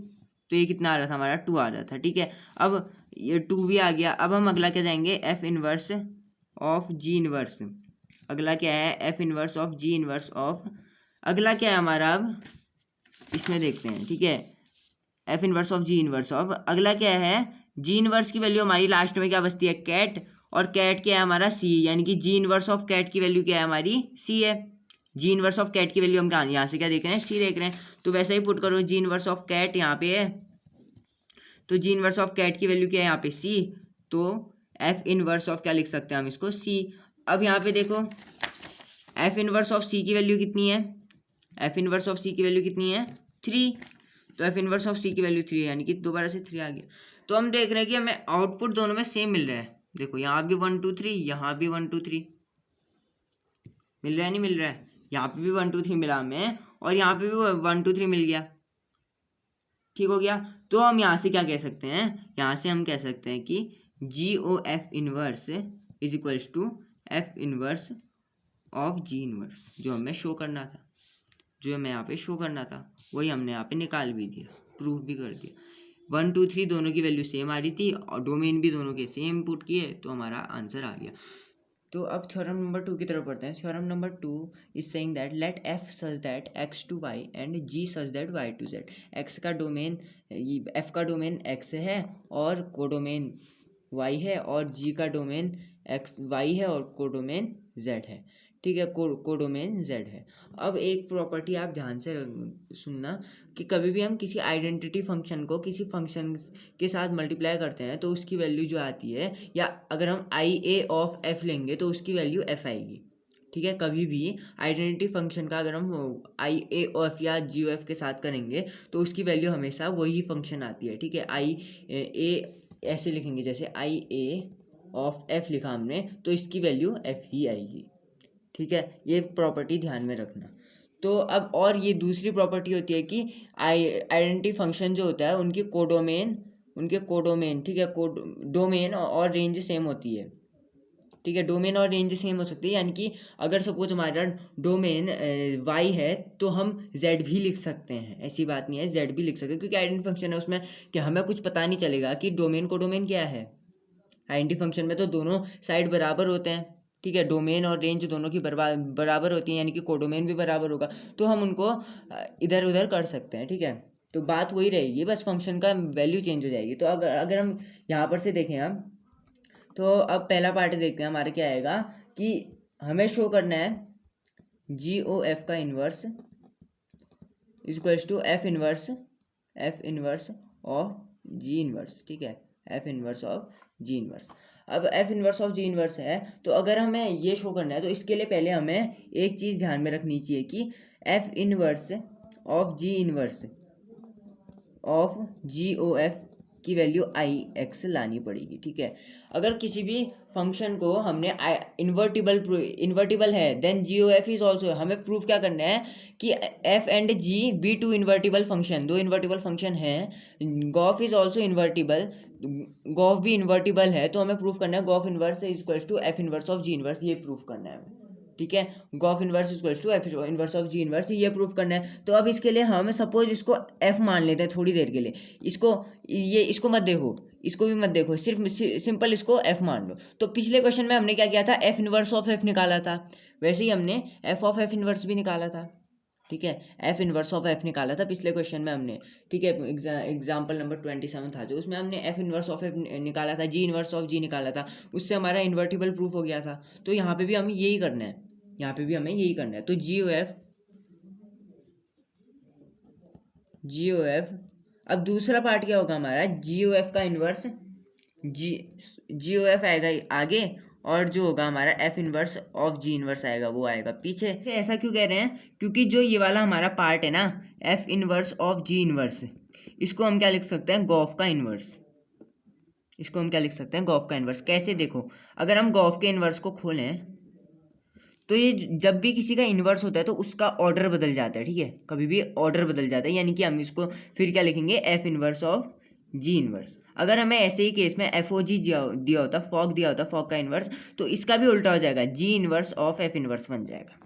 तो ये कितना आ रहा था हमारा 2 आ रहा था। ठीक है, अब ये 2 भी आ गया। अब हम अगला क्या जाएंगे, F inverse of G inverse. अगला क्या है F inverse of G inverse of, अगला क्या है हमारा, अब इसमें देखते हैं। ठीक है, F inverse of G inverse of, अगला क्या है, जी इनवर्स की वैल्यू हमारी लास्ट में क्या बचती है कैट, और कैट क्या है हमारा सी, यानी कि जी इनवर्स ऑफ कैट की वैल्यू क्या है हमारी सी है। जी इनवर्स ऑफ कैट की वैल्यू हम कहाँ, यहाँ से क्या देख रहे हैं सी देख रहे हैं, तो वैसे ही पुट करो जी इनवर्स ऑफ कैट यहाँ पे है, तो जी इनवर्स ऑफ कैट की वैल्यू क्या है यहाँ पे सी, तो एफ इनवर्स ऑफ क्या लिख सकते हैं हम इसको सी। अब यहाँ पे देखो एफ इनवर्स ऑफ सी की वैल्यू कितनी है, एफ इनवर्स ऑफ सी की वैल्यू कितनी है 3, तो एफ इनवर्स ऑफ सी की वैल्यू 3 है, यानी कि दोबारा से 3 आ गया। तो हम देख रहे हैं कि हमें आउटपुट दोनों में सेम मिल रहा है। देखो यहाँ भी 1 2 3, यहाँ भी 1 2 3 मिल रहा है, नहीं मिल रहा है, यहाँ पे भी 1 2 3 मिला हमें, और यहाँ पे भी 1 2 3 मिल गया। ठीक हो गया, तो हम यहाँ से क्या कह सकते हैं, यहाँ से हम कह सकते हैं कि G O F inverse is equals to F inverse of G inverse, जो हमें शो करना था, जो हमें यहाँ पे शो करना था वही हमने यहाँ पे निकाल भी दिया, प्रूफ भी कर दिया। 1 2 3 दोनों की वैल्यू सेम आ रही थी और डोमेन भी दोनों के सेम पुट किए, तो हमारा आंसर आ गया। तो अब थ्योरम नंबर 2 की तरफ पढ़ते हैं। Theorem number 2 is saying that let F such that X to Y and G such that Y to Z. X का डोमेन, एफ का डोमेन एक्स है और कोडोमेन वाई है, और जी का डोमेन एक्स वाई है और कोडोमेन जेड है। ठीक है, कोडोमेन जेड है। अब एक प्रॉपर्टी आप ध्यान से सुनना कि कभी भी हम किसी आइडेंटिटी फंक्शन को किसी फंक्शन के साथ मल्टीप्लाई करते हैं तो उसकी वैल्यू जो आती है, या अगर हम आई ए ऑफ एफ लेंगे तो उसकी वैल्यू एफ आएगी। ठीक है, कभी भी आइडेंटिटी फंक्शन का अगर हम आई ए ऑफ या जी ओ एफ के साथ करेंगे तो उसकी वैल्यू हमेशा वही फंक्शन आती है। ठीक है, आई ए ऐसे लिखेंगे, जैसे आई ए ऑफ एफ लिखा हमने तो इसकी वैल्यू एफ ही आएगी। ठीक है, ये प्रॉपर्टी ध्यान में रखना। तो अब और ये दूसरी प्रॉपर्टी होती है कि आइडेंटिटी फंक्शन जो होता है उनके कोडोमेन, ठीक है, कोड डोमेन और रेंज सेम होती है। ठीक है, डोमेन और रेंज सेम हो सकती है, यानी कि अगर सपोज हमारा डोमेन y है तो हम z भी लिख सकते हैं, ऐसी बात नहीं है, z भी लिख सकते हैं, क्योंकि आइडेंटिटी फंक्शन है उसमें कि हमें कुछ पता नहीं चलेगा कि डोमेन को डोमेन क्या है। आइडेंटिटी फंक्शन में तो दोनों साइड बराबर होते हैं, ठीक है, डोमेन और रेंज दोनों की बराबर होती हैं, यानी कि कोडोमेन भी बराबर होगा, तो हम उनको इधर उधर कर सकते हैं, ठीक है। तो बात वही रहेगी, बस फंक्शन का वैल्यू चेंज हो जाएगी। तो अगर अगर हम यहाँ पर से देखें हम, तो अब पहला पार्ट देखते हैं हमारे क्या आएगा कि हमें शो करना है जी ओ एफ का inverse equals to F inverse of G inverse, ठीक है, F inverse of G inverse. अब F inverse of G inverse है, तो अगर हमें ये शो करना है तो इसके लिए पहले हमें एक चीज़ ध्यान में रखनी चाहिए कि F inverse of G O F की वैल्यू आई एक्स लानी पड़ेगी, ठीक है। अगर किसी भी फंक्शन को हमने इन्वर्टिबल है, then G O F is also, हमें प्रूफ क्या करना है कि F and G be two invertible function, दो इन्वर्टिबल फंक्शन है, gof is also invertible, gof भी इन्वर्टिबल है, तो हमें प्रूफ करना है gof inverse is equals to F inverse of G inverse, ये प्रूफ करना है हमें, ठीक है। Gof inverse equals to F inverse of G inverse, ये प्रूफ करना है। तो अब इसके लिए हम सपोज इसको एफ मान लेते हैं थोड़ी देर के लिए, इसको मत देखो, इसको भी मत देखो, सिर्फ सिंपल इसको एफ मान लो। तो पिछले क्वेश्चन में हमने क्या किया था, एफ इन्वर्स ऑफ एफ निकाला था, वैसे ही हमने एफ ऑफ एफ इन्वर्स भी निकाला था, ठीक है, एफ इन्वर्स ऑफ एफ निकाला था पिछले क्वेश्चन में हमने, ठीक है। एग्जाम्पल नंबर 27 था जो, उसमें हमने एफ इन्वर्स ऑफ एफ निकाला था, जी इन्वर्स ऑफ जी निकाला था, उससे हमारा इन्वर्टिबल प्रूफ हो गया था। तो यहाँ पे भी हमें यही करना है, यहाँ पे भी हमें यही करना है। तो जी ओ एफ, अब दूसरा पार्ट क्या होगा हमारा, जी ओ एफ का इन्वर्स, जी ओ एफ आएगा आगे, और जो होगा हमारा F inverse of G inverse आएगा वो आएगा पीछे से। ऐसा क्यों कह रहे हैं, क्योंकि जो ये वाला हमारा पार्ट है ना, F inverse of G inverse, इसको हम क्या लिख सकते हैं, गॉफ का इनवर्स, इसको हम क्या लिख सकते हैं, गॉफ का इनवर्स। कैसे, देखो, अगर हम गॉफ के इनवर्स को खोलें तो ये जब भी किसी का इन्वर्स होता है तो उसका ऑर्डर बदल जाता है, ठीक है, कभी भी ऑर्डर बदल जाता है, यानी कि हम इसको फिर क्या लिखेंगे, F inverse of G inverse. अगर हमें ऐसे ही केस में एफ ओ जी दिया होता, फॉग दिया होता, फॉग का इनवर्स, तो इसका भी उल्टा हो जाएगा, G inverse of F inverse बन जाएगा,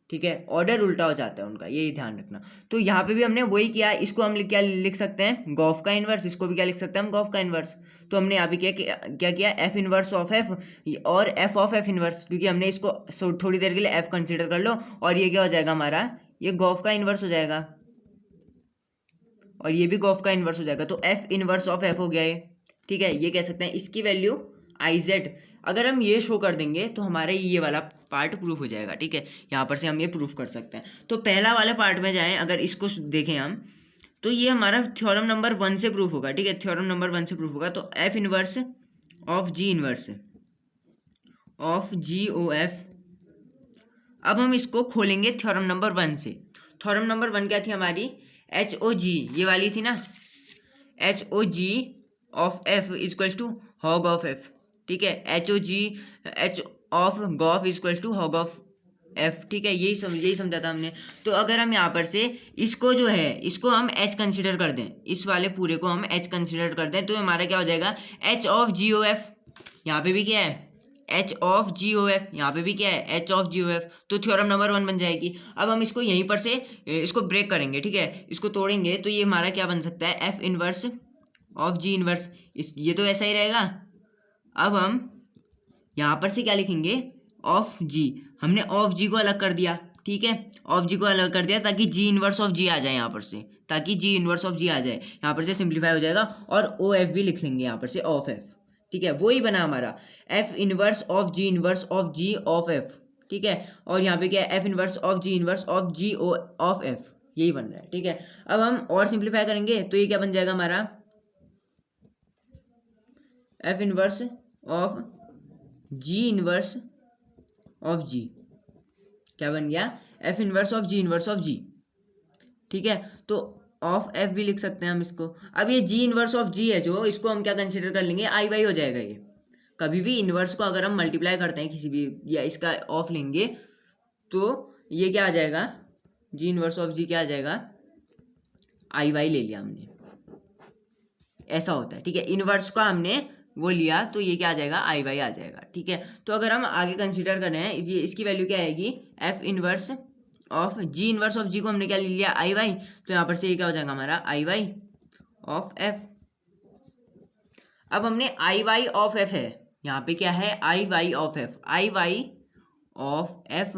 ठीक है, ऑर्डर उल्टा हो जाता है उनका, यही ध्यान रखना। तो यहाँ पे भी हमने वही किया, इसको हम क्या लिख सकते हैं, गॉफ का इनवर्स, इसको भी क्या लिख सकते हैं हम, गॉफ का इनवर्स। तो हमने यहाँ पे क्या किया, एफ इनवर्स ऑफ एफ और एफ ऑफ एफ इनवर्स, क्योंकि हमने इसको थोड़ी देर के लिए एफ कंसिडर कर लो, और ये क्या हो जाएगा हमारा, ये गॉफ का इनवर्स हो जाएगा, और ये भी गॉफ का इनवर्स हो जाएगा। तो एफ इनवर्स ऑफ एफ हो गया ये, ठीक है, ये कह सकते हैं इसकी वैल्यू आई जेड। अगर हम ये शो कर देंगे तो हमारा ये वाला पार्ट प्रूफ हो जाएगा, ठीक है, यहाँ पर से हम ये प्रूफ कर सकते हैं। तो पहला वाले पार्ट में जाएं, अगर इसको देखें हम, तो ये हमारा थ्योरम नंबर 1 से प्रूफ होगा, ठीक है, थ्योरम नंबर 1 से प्रूफ होगा। तो F inverse of G inverse of G O F, अब हम इसको खोलेंगे थ्योरम नंबर 1 से। थ्योरम नंबर 1 क्या थी हमारी, एच ओ जी, ये वाली थी ना, H O G of F equals to hog of F, ठीक है, H of gof equals to hog of F, ठीक है, यही समझा था हमने। तो अगर हम यहाँ पर से इसको जो है, इसको हम एच कंसिडर कर दें, इस वाले पूरे को हम एच कंसिडर कर दें, तो हमारा क्या हो जाएगा, H of G O F, यहाँ पे भी क्या है, H of G O F, यहाँ पे भी क्या है, H of G O F. तो थ्योरम नंबर 1 बन जाएगी। अब हम इसको यहीं पर से इसको ब्रेक करेंगे, ठीक है, इसको तोड़ेंगे, तो ये हमारा क्या बन सकता है, F inverse of G inverse, ये तो ऐसा ही रहेगा। अब हम यहाँ पर से क्या लिखेंगे, ऑफ जी, हमने ऑफ जी को अलग कर दिया, ठीक है, ऑफ जी को अलग कर दिया ताकि जी इनवर्स ऑफ जी आ जाए यहाँ पर से, ताकि जी इनवर्स ऑफ जी आ जाए, यहाँ पर से सिंप्लीफाई हो जाएगा, और ओ एफ भी लिख लेंगे यहाँ पर से, ऑफ एफ, ठीक है, वही बना हमारा F inverse of G of F, ठीक है, और यहाँ पे क्या है, F inverse of G O of F, यही बन रहा है, ठीक है। अब हम और सिंप्लीफाई करेंगे तो ये क्या बन जाएगा हमारा, F inverse of G inverse of G, क्या बन गया, एफ इनवर्स ऑफ जी, ठीक है। तो ऑफ एफ भी लिख सकते हैं हम इसको। अब ये जी इनवर्स ऑफ जी है जो, इसको हम क्या कंसिडर कर लेंगे, आई वाई हो जाएगा ये। कभी भी इनवर्स को अगर हम मल्टीप्लाई करते हैं किसी भी, या इसका ऑफ लेंगे, तो ये क्या आ जाएगा, जी इनवर्स ऑफ जी क्या आ जाएगा, आई वाई ले लिया हमने, ऐसा होता है, ठीक है। इनवर्स का हमने वो लिया तो ये क्या आ जाएगा, आई वाई आ जाएगा। ठीक है, तो अगर हम आगे कंसिडर कर रहे हैं ये इसकी वैल्यू क्या आएगी, F inverse of G inverse of G को हमने क्या ले लिया, आई वाई, तो यहाँ पर से ये क्या हो जाएगा हमारा आई वाई ऑफ एफ। अब हमने आई वाई ऑफ एफ है, यहाँ पे क्या है I Y of F, I Y of F,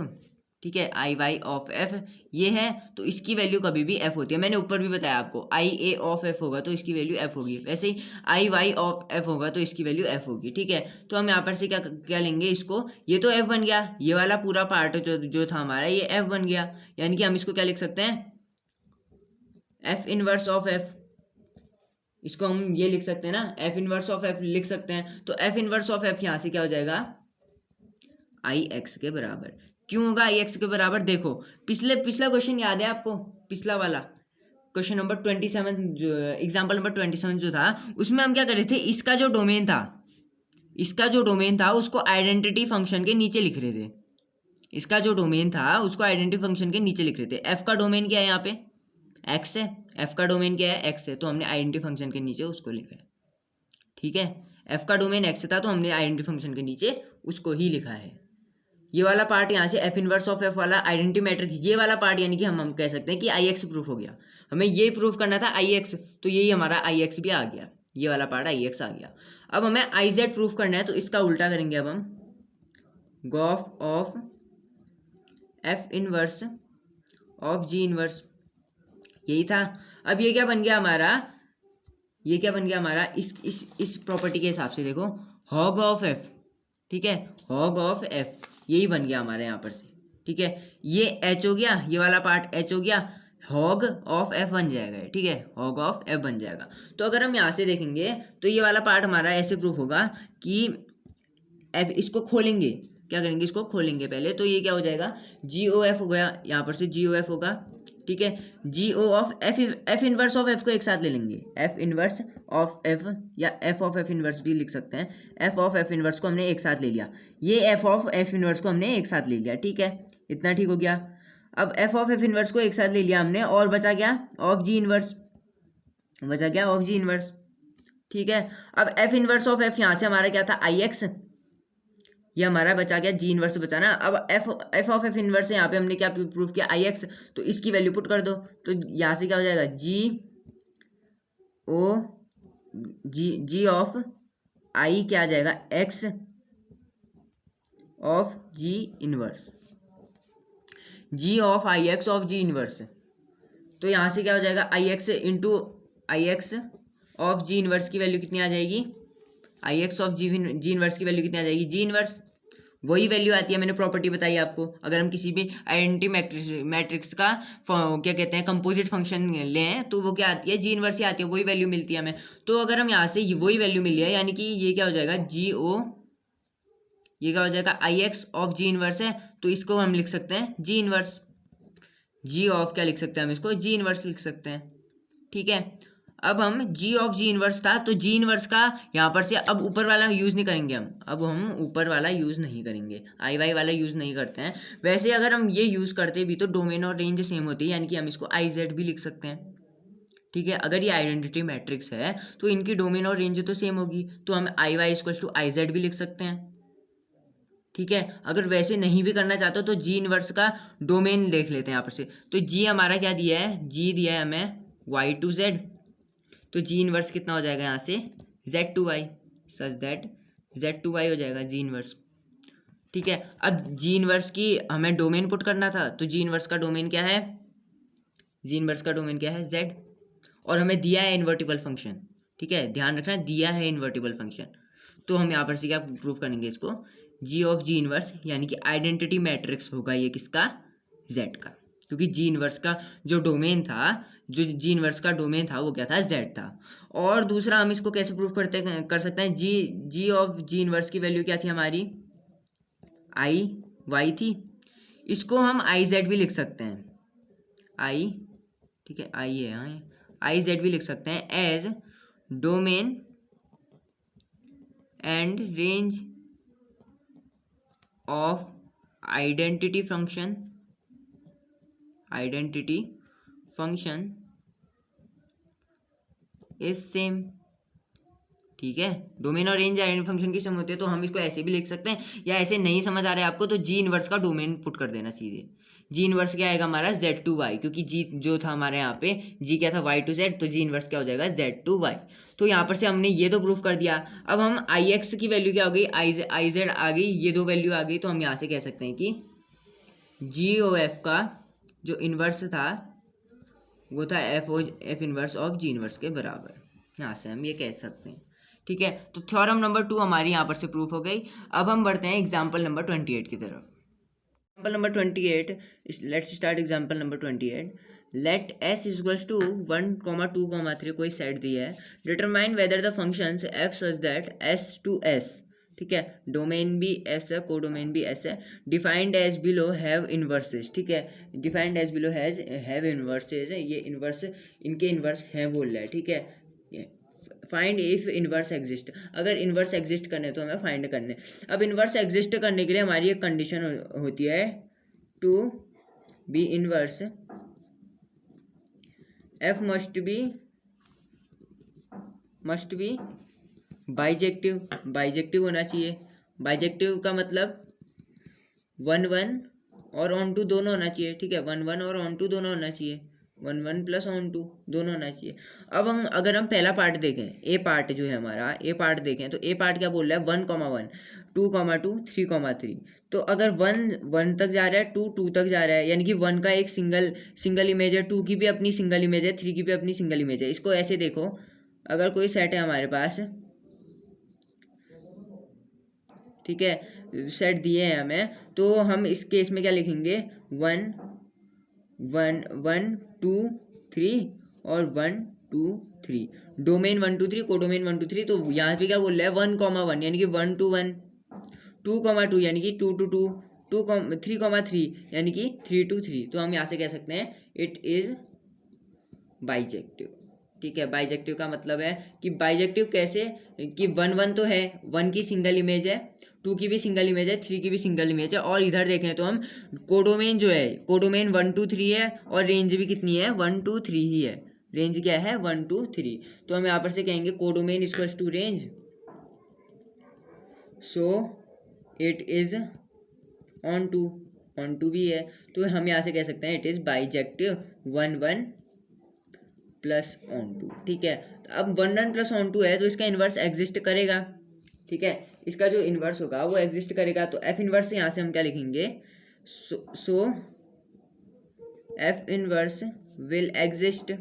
ठीक है, आई वाई ऑफ एफ ये है, तो इसकी वैल्यू कभी भी एफ होती है। मैंने ऊपर भी बताया आपको, आई ए ऑफ एफ होगा तो इसकी वैल्यू एफ होगी, वैसे ही आई वाई ऑफ एफ होगा तो इसकी वैल्यू एफ होगी। ठीक है, तो हम यहाँ पर से क्या क्या लेंगे इसको, ये तो एफ बन गया, ये वाला पूरा पार्ट जो था हमारा ये एफ बन गया, यानी कि हम इसको क्या लिख सकते हैं, एफ इनवर्स ऑफ एफ, इसको हम ये लिख सकते हैं ना, एफ इनवर्स ऑफ एफ लिख सकते हैं। तो एफ इनवर्स ऑफ एफ यहाँ से क्या हो जाएगा, आई एक्स के बराबर। क्यों होगा आई एक्स के बराबर, देखो पिछला क्वेश्चन याद है आपको, पिछला वाला क्वेश्चन नंबर 27 जो एग्जाम्पल नंबर 27 जो था, उसमें हम क्या कर रहे थे, इसका जो डोमेन था उसको आइडेंटिटी फंक्शन के नीचे लिख रहे थे, इसका जो डोमेन था उसको आइडेंटिटी फंक्शन के नीचे लिख रहे थे। एफ का डोमेन क्या है यहाँ पे, एक्स है, एफ का डोमेन क्या है एक्स है, तो हमने आइडेंटिटी फंक्शन के नीचे उसको लिखा है। ठीक है, एफ का डोमेन एक्स था तो हमने आइडेंटिटी फंक्शन के नीचे उसको ही लिखा है। ये वाला पार्ट यहाँ से एफ इनवर्स ऑफ एफ वाला आइडेंटिटी मैट्रिक्स, ये वाला पार्ट यानी कि हम कह सकते हैं कि आई एक्स प्रूफ हो गया, हमें ये प्रूफ करना था आई एक्स, तो यही हमारा आई एक्स भी आ गया, ये वाला पार्ट आई एक्स आ गया। अब हमें आई जेड प्रूफ करना है, तो इसका उल्टा करेंगे, अब हम Gauff of F inverse of G inverse, यही था। अब ये क्या बन गया हमारा, ये क्या बन गया हमारा, इस प्रॉपर्टी के हिसाब से देखो, हॉग ऑफ एफ, ठीक है, हॉग ऑफ एफ यही बन गया हमारे यहाँ पर से। ठीक है, ये एच हो गया, ये वाला पार्ट एच हो गया, हॉग ऑफ एफ बन जाएगा, ठीक है, हॉग ऑफ एफ बन जाएगा। तो अगर हम यहाँ से देखेंगे तो ये वाला पार्ट हमारा ऐसे प्रूफ होगा कि एफ, इसको खोलेंगे, क्या करेंगे इसको खोलेंगे पहले, तो ये क्या हो जाएगा, जी ओ एफ हो गया, यहाँ पर से जी ओ एफ होगा। ठीक है, G O of F, F inverse of F को एक साथ ले लेंगे, एफ इनवर्स ऑफ एफ या एफ ऑफ एफ इनवर्स भी लिख सकते हैं, एफ ऑफ एफ इनवर्स को हमने एक साथ ले लिया, ये एफ ऑफ एफ इनवर्स को हमने एक साथ ले लिया। ठीक है, इतना ठीक हो गया। अब एफ ऑफ एफ इनवर्स को एक साथ ले लिया हमने, और बचा क्या, ऑफ जी इनवर्स, बचा क्या ऑफ जी इनवर्स। ठीक है, अब एफ इनवर्स ऑफ एफ यहाँ से हमारा क्या था आई एक्स, ये हमारा बचा गया जी इनवर्स बचा ना। अब एफ ऑफ एफ इनवर्स से यहाँ पे हमने क्या प्रूफ किया आई एक्स, तो इसकी वैल्यू पुट कर दो, तो यहाँ से क्या हो जाएगा जी ओ जी ऑफ आई क्या आ जाएगा X of G inverse, G of I X of G inverse, तो यहाँ से क्या हो जाएगा I X into I X of G inverse की वैल्यू कितनी आ जाएगी, I X of G inverse की वैल्यू कितनी आ जाएगी, जी इनवर्स वही वैल्यू आती है, मैंने प्रॉपर्टी बताई आपको। अगर हम किसी भी आइडेंटिटी मैट्रिक्स का क्या कहते हैं कंपोजिट फंक्शन लें तो वो क्या आती है, जी इनवर्स ही आती है, वही वैल्यू मिलती है हमें। तो अगर हम यहाँ से वही वैल्यू मिली है, यानी कि ये क्या हो जाएगा जी ओ, ये क्या हो जाएगा I X of G inverse है, तो इसको हम लिख सकते हैं जी इनवर्स, जी ऑफ क्या लिख सकते हैं हम इसको, जी इनवर्स लिख सकते हैं। ठीक है, अब हम जी ऑफ जी इनवर्स था, तो जी इनवर्स का यहाँ पर से अब ऊपर वाला यूज़ नहीं करेंगे हम, अब हम ऊपर वाला यूज़ नहीं करेंगे, आई वाई वाला यूज़ नहीं करते हैं। वैसे अगर हम ये यूज़ करते भी तो डोमेन और रेंज सेम होती है, यानी कि हम इसको आई जेड भी लिख सकते हैं। ठीक है, अगर ये आइडेंटिटी मैट्रिक्स है तो इनकी डोमेन और रेंज तो सेम होगी, तो हम I Y equal to I Z भी लिख सकते हैं। ठीक है, अगर वैसे नहीं भी करना चाहते हो तो जी इनवर्स का डोमेन देख लेते हैं यहाँ पर से, तो जी हमारा क्या दिया है, जी दिया है हमें वाई टू जेड, तो जी इनवर्स कितना हो जाएगा यहाँ से Z to Y, such that Z to Y हो जाएगा जी इनवर्स। ठीक है, अब जी इनवर्स की हमें डोमेन पुट करना था, तो जी इनवर्स का डोमेन क्या है, जी इनवर्स का डोमेन क्या है जेड, और हमें दिया है इन्वर्टिबल फंक्शन। ठीक है, ध्यान रखना दिया है इन्वर्टिबल फंक्शन, तो हम यहाँ पर से क्या प्रूव करेंगे इसको, जी ऑफ जी इनवर्स, यानी कि आइडेंटिटी मैट्रिक्स होगा ये किसका, जेड का, क्योंकि जी इनवर्स का जो डोमेन था, जो जी इनवर्स का डोमेन था वो क्या था, जेड था। और दूसरा हम इसको कैसे प्रूव कर सकते हैं, जी ऑफ जी इनवर्स की वैल्यू क्या थी हमारी, आई वाई थी, इसको हम आई जेड भी लिख सकते हैं, आई, ठीक है आई है यहाँ, आई जेड भी लिख सकते हैं as domain and range of identity function, identity function is same. ठीक है, डोमेन और रेंज आइडेंटिटी फंक्शन की सम होती है, तो हम इसको ऐसे भी लिख सकते हैं, या ऐसे नहीं समझ आ रहा है आपको तो जी इनवर्स का डोमेन पुट कर देना सीधे। जी इनवर्स क्या आएगा हमारा z टू वाई, क्योंकि जी जो था हमारे यहाँ पे जी क्या था y टू z, तो जी इनवर्स क्या हो जाएगा z टू वाई। तो यहाँ पर से हमने ये तो प्रूफ कर दिया। अब हम आई एक्स की वैल्यू क्या हो गई, आई जेड आ गई, ये दो वैल्यू आ गई, तो हम यहाँ से कह सकते हैं कि जी ओ एफ का जो इनवर्स था वो था F inverse of G inverse के बराबर। यहाँ से हम ये कह सकते हैं। ठीक है, तो थ्योरम नंबर 2 हमारी यहाँ पर से प्रूफ हो गई। अब हम बढ़ते हैं एग्जाम्पल नंबर 28 की तरफ। Example number 28, let's start example number 28। Let S equals to 1, 2, 3 कोई सेट दिया है। Determine whether the functions F such that S to S, ठीक है, डोमेन भी एस है, कोडोमेन भी एस है, defined as below have inverses, ठीक है, defined as below have inverses है, ये इनवर्स इनके इनवर्स हैं बोल रहा है। ठीक है, फाइंड इफ इनवर्स एग्जिस्ट, अगर इनवर्स एग्जिस्ट करने तो हमें फाइंड करने। अब इनवर्स एग्जिस्ट करने के लिए हमारी एक कंडीशन होती है, to be inverse F must be bijective, bijective होना चाहिए। बाइजेक्टिव का मतलब 1 1 और ऑन टू दोनों होना चाहिए। ठीक है, 1 1 और ऑन टू दोनों होना चाहिए, 1 1 प्लस ऑन टू दोनों होना चाहिए। अब हम अगर हम पहला पार्ट देखें, ए पार्ट जो है हमारा, ए पार्ट देखें तो ए पार्ट क्या बोल रहा है, 1 1 2 2 3 3। तो अगर 1 1 तक जा रहा है, 2 2 तक जा रहा है, यानी कि 1 का एक सिंगल इमेज है, 2 की भी अपनी सिंगल इमेज है, 3 की भी अपनी सिंगल इमेज है। इसको ऐसे देखो, अगर कोई सेट है हमारे पास, ठीक है, सेट दिए हैं हमें, तो हम इस केस में क्या लिखेंगे, 1 1 1 2 3 और 1 2 3, डोमेन 1 2 3, कोडोमेन 1 2 3। तो यहाँ पे क्या बोल रहा है, 1 1 यानी कि 1 to 1, 2 2 यानी कि 2 to 2, 3 3 यानी कि 3 to 3। तो हम यहाँ से कह सकते हैं इट इज बाइजेक्टिव। ठीक है, बाइजेक्टिव का मतलब है कि बाइजेक्टिव कैसे, कि 1 1 तो है, 1 की सिंगल इमेज है, 2 की भी सिंगल इमेज है, 3 की भी सिंगल इमेज है, और इधर देखें तो हम कोडोमेन जो है, कोडोमेन 1 2 3 है, और रेंज भी कितनी है, 1 2 3 ही है, रेंज क्या है 1 2 3। तो हम यहाँ पर से कहेंगे codomain equals to range, so it is onto भी है, तो हम यहाँ से कह सकते हैं it is bijective 1 1 plus onto. ठीक है, अब 1 1 प्लस ऑन टू है तो इसका इन्वर्स एग्जिस्ट करेगा। ठीक है, इसका जो इन्वर्स होगा वो एग्जिस्ट करेगा, तो एफ इन्वर्स यहाँ से हम क्या लिखेंगे, so F inverse will exist.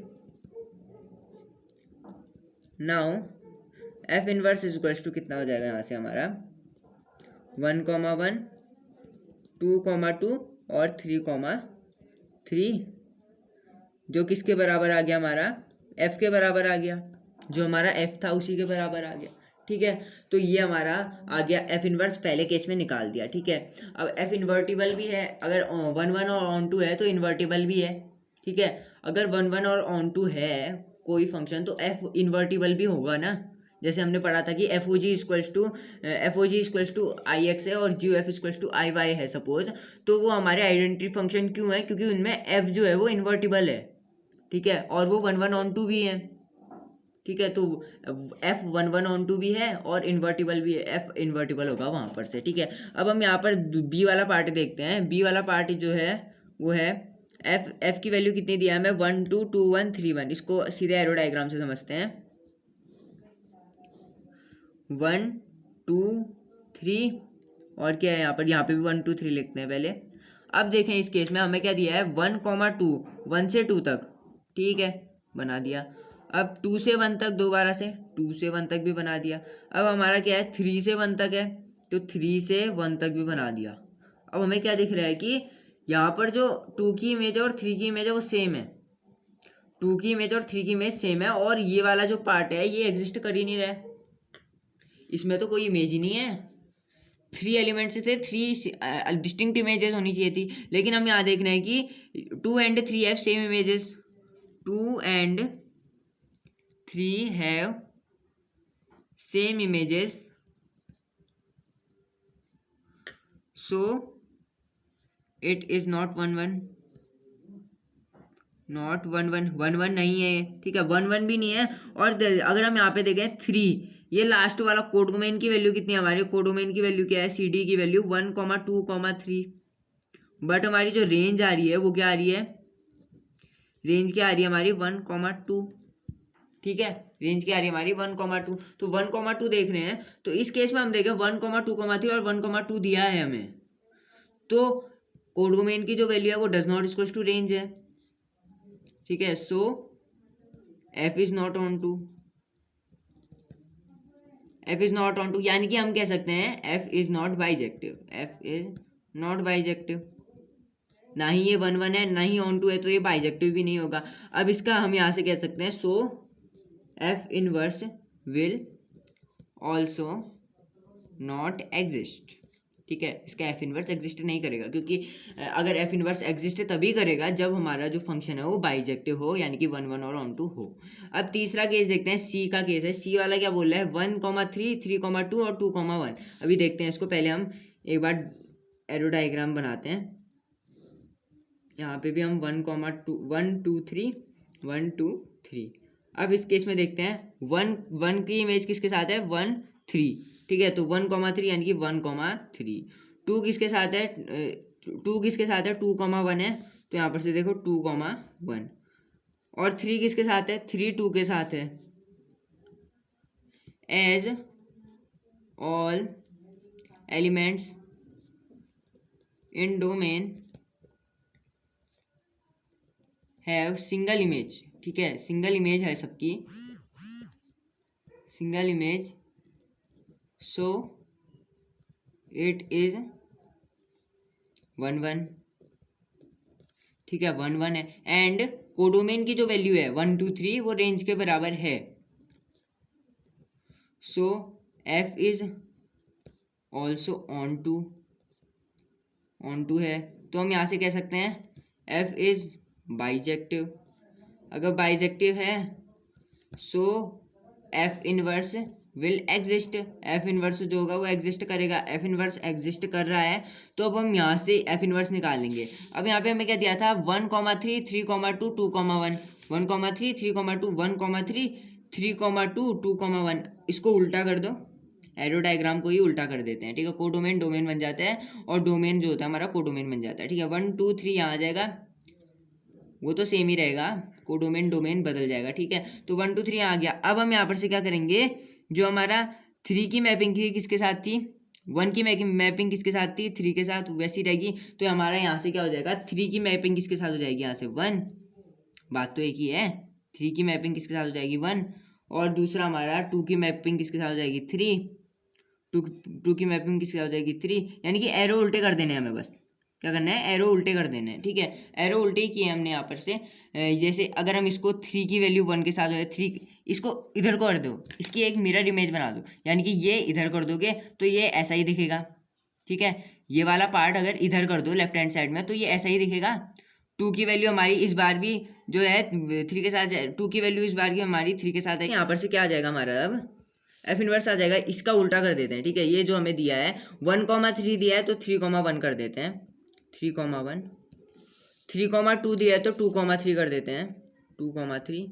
Now F inverse is equals to कितना हो जाएगा यहाँ से हमारा, 1 1 2 2 और 3 3, जो किसके बराबर आ गया हमारा, एफ के बराबर आ गया, जो हमारा एफ था उसी के बराबर आ गया। ठीक है, तो ये हमारा आ गया एफ इनवर्स, पहले केस में निकाल दिया। ठीक है, अब एफ इन्वर्टिबल भी है, अगर 1 1 और ऑन टू है तो इन्वर्टिबल भी है। ठीक है, अगर 1 1 और ऑन टू है कोई फंक्शन तो एफ इन्वर्टिबल भी होगा ना, जैसे हमने पढ़ा था कि F O G equals to I X है और G O F equals to I Y है सपोज, तो वो हमारे आइडेंटिटी फंक्शन क्यों है, क्योंकि उनमें एफ जो है वो इन्वर्टिबल है। ठीक है, और वो 1 1 ऑन टू भी है। ठीक है, तो एफ 1 1 ऑन टू भी है और इन्वर्टिबल भी है, एफ इन्वर्टिबल होगा वहां पर से। ठीक है, अब हम यहाँ पर बी वाला पार्ट देखते हैं। बी वाला पार्ट जो है वो है एफ की वैल्यू कितनी दिया है हमें, 1 2 2 1 3 1। इसको सीधे एरो डायग्राम से समझते हैं, 1 2 3 और क्या है यहाँ पे भी 1 2 3 लिखते हैं पहले। अब देखें इस केस में हमें क्या दिया है, 1 2, 1 से 2 तक। ठीक है, बना दिया। अब 2 से 1 तक दोबारा से 2 से 1 तक भी बना दिया। अब हमारा क्या है, 3 से 1 तक है तो 3 से 1 तक भी बना दिया। अब हमें क्या दिख रहा है कि यहाँ पर जो 2 की इमेज है और 3 की इमेज है वो सेम है, 2 की इमेज और 3 की इमेज सेम है, और ये वाला जो पार्ट है ये एग्जिस्ट कर ही नहीं रहा है, इसमें तो कोई इमेज ही नहीं है। 3 एलिमेंट्स थे, 3 डिस्टिंक्ट इमेजेस होनी चाहिए थी, लेकिन हम यहाँ देख रहे हैं कि 2 and 3 have same images, 2 and 3 have same images, so it is not 1 1, not 1 1 1 1 नहीं है। ठीक है, 1 1 भी नहीं है, और अगर हम यहाँ पे देखें 3 ये लास्ट वाला कोडोमेन की वैल्यू कितनी है हमारी, कोडोमेन की वैल्यू क्या है, सी डी की वैल्यू 1,2,3, बट हमारी जो रेंज आ रही है वो क्या आ रही है, रेंज क्या आ रही है हमारी 1,2, ठीक है, रेंज क्या आ रही है हमारी 1,2, तो 1,2 देख रहे हैं, तो इस केस में हम देखें 1,2,3 और 1,2 दिया है हमें, तो कोडोमेन की जो वैल्यू है वो does not equals to range है, ठीक है, so F is not onto, F is not onto, यानी कि हम कह सकते हैं F is not bijective, F is not bijective, ना ही ये 1,1 है ना ही ऑन टू है, तो ये बाइजेक्टिव भी नहीं होगा। अब इसका हम यहाँ से कह सकते हैं so F inverse will also not exist, ठीक है, इसका एफ इनवर्स एग्जिस्ट नहीं करेगा, क्योंकि अगर एफ इनवर्स एग्जिस्ट तभी करेगा जब हमारा जो फंक्शन है वो बाइजेक्टिव हो, यानी कि 1,1 और ऑन टू हो। अब तीसरा केस देखते हैं, सी का केस है, सी वाला क्या बोल रहा है 1,3, 3,2 और 2,1। अभी देखते हैं इसको, पहले हम एक बार एरो डायग्राम बनाते हैं, यहाँ पे भी हम 1,2 1 2 3 1 2 3। अब इस केस में देखते हैं 1 की इमेज किसके साथ है 1 3, ठीक है, तो 1,3 यानी कि 1,3। 2 किसके साथ है 2 किसके साथ है 2,1 है, तो यहाँ पर से देखो 2,1। और 3 किसके साथ है 3 2 के साथ है। As all elements in domain have single image, ठीक है, सिंगल इमेज है सबकी, single image, so it is 1,1, ठीक है, 1,1 है, एंड कोडोमेन की जो वैल्यू है 1 2 3 वो रेंज के बराबर है, so F is also onto है, तो हम यहाँ से कह सकते हैं एफ इज बाइजेक्टिव। अगर बाइजेक्टिव है so F inverse will exist, F inverse जो होगा वो एग्जिस्ट करेगा, एफ इनवर्स एग्जिस्ट कर रहा है, तो अब हम यहाँ से एफ इनवर्स निकालेंगे। अब यहाँ पे हमें क्या दिया था 1,3 3,2 2,1, 1,3 3,2 1,3 3,2 2,1, इसको उल्टा कर दो, एरो डायग्राम को ही उल्टा कर देते हैं, ठीक है, कोडोमेन डोमेन बन जाता है और डोमेन जो होता है हमारा कोडोमेन बन जाता है, ठीक है, 1 2 3 यहाँ आ जाएगा, वो तो सेम ही रहेगा, कोडोमेन डोमेन बदल जाएगा, ठीक है, तो 1 2 3 आ गया। अब हम यहाँ पर से क्या करेंगे, जो हमारा 3 की मैपिंग थी किसके साथ थी, 1 की मैपिंग किसके साथ थी 3 के साथ, वैसी रहेगी, तो हमारा यहाँ से क्या हो जाएगा 3 की मैपिंग किसके साथ हो जाएगी यहाँ से 1, बात तो एक ही है, 3 की मैपिंग किसके साथ हो जाएगी 1, और दूसरा हमारा 2 की मैपिंग किसके साथ हो जाएगी 3, टू की मैपिंग किसके साथ हो जाएगी 3, यानी कि एरो उल्टे कर देने हैं हमें, बस क्या करना है एरो उल्टे कर देने हैं, ठीक है, एरो उल्टे ही किए हमने यहाँ पर से। जैसे अगर हम इसको 3 की वैल्यू 1 के साथ हो जाए 3, इसको इधर कर दो, इसकी एक मिरर इमेज बना दो, यानी कि ये इधर कर दोगे तो ये ऐसा ही दिखेगा, ठीक है, ये वाला पार्ट अगर इधर कर दो लेफ्ट हैंड साइड में तो ये ऐसा ही दिखेगा। 2 की वैल्यू हमारी इस बार भी जो है 3 के साथ, 2 की वैल्यू इस बार की हमारी 3 के साथ है, यहाँ पर से क्या आ जाएगा हमारा अब एफ इनवर्स आ जाएगा, इसका उल्टा कर देते हैं, ठीक है, ये जो हमें दिया है 1,3 दिया है तो 3,1 कर देते हैं, 3,1, 3,2 दिया है तो 2,3 कर देते हैं, 2,3,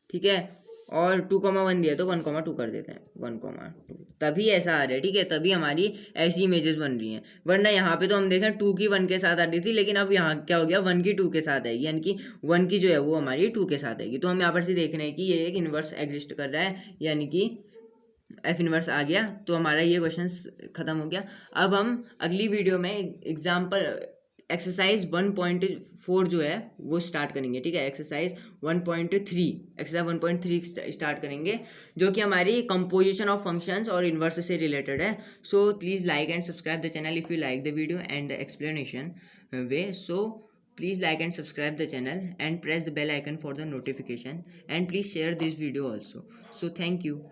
ठीक है, और 2,1 दिया है तो 1,2 कर देते हैं, 1,2, तभी ऐसा आ रहा है, ठीक है, तभी हमारी ऐसी इमेजेस बन रही हैं, वरना यहाँ पे तो हम देखें 2 की 1 के साथ आ रही थी, लेकिन अब यहाँ क्या हो गया 1 की 2 के साथ आएगी, यानी कि 1 की जो है वो हमारी 2 के साथ आएगी, तो हम यहाँ पर से देख रहे हैं कि ये एक इन्वर्स एग्जिस्ट कर रहा है, यानी कि एफ इनवर्स आ गया, तो हमारा ये क्वेश्चन खत्म हो गया। अब हम अगली वीडियो में एग्जाम्पल एक्सरसाइज 1.4 जो है वो स्टार्ट करेंगे, ठीक है, एक्सरसाइज 1.3, एक्सरसाइज 1.3 स्टार्ट करेंगे, जो कि हमारी कंपोजिशन ऑफ फंक्शंस और इन्वर्स से रिलेटेड है। So please like and subscribe the channel if you like the video and the explanation way, so please like and subscribe the channel and press the bell icon for the notification, and please share this video also. So thank you.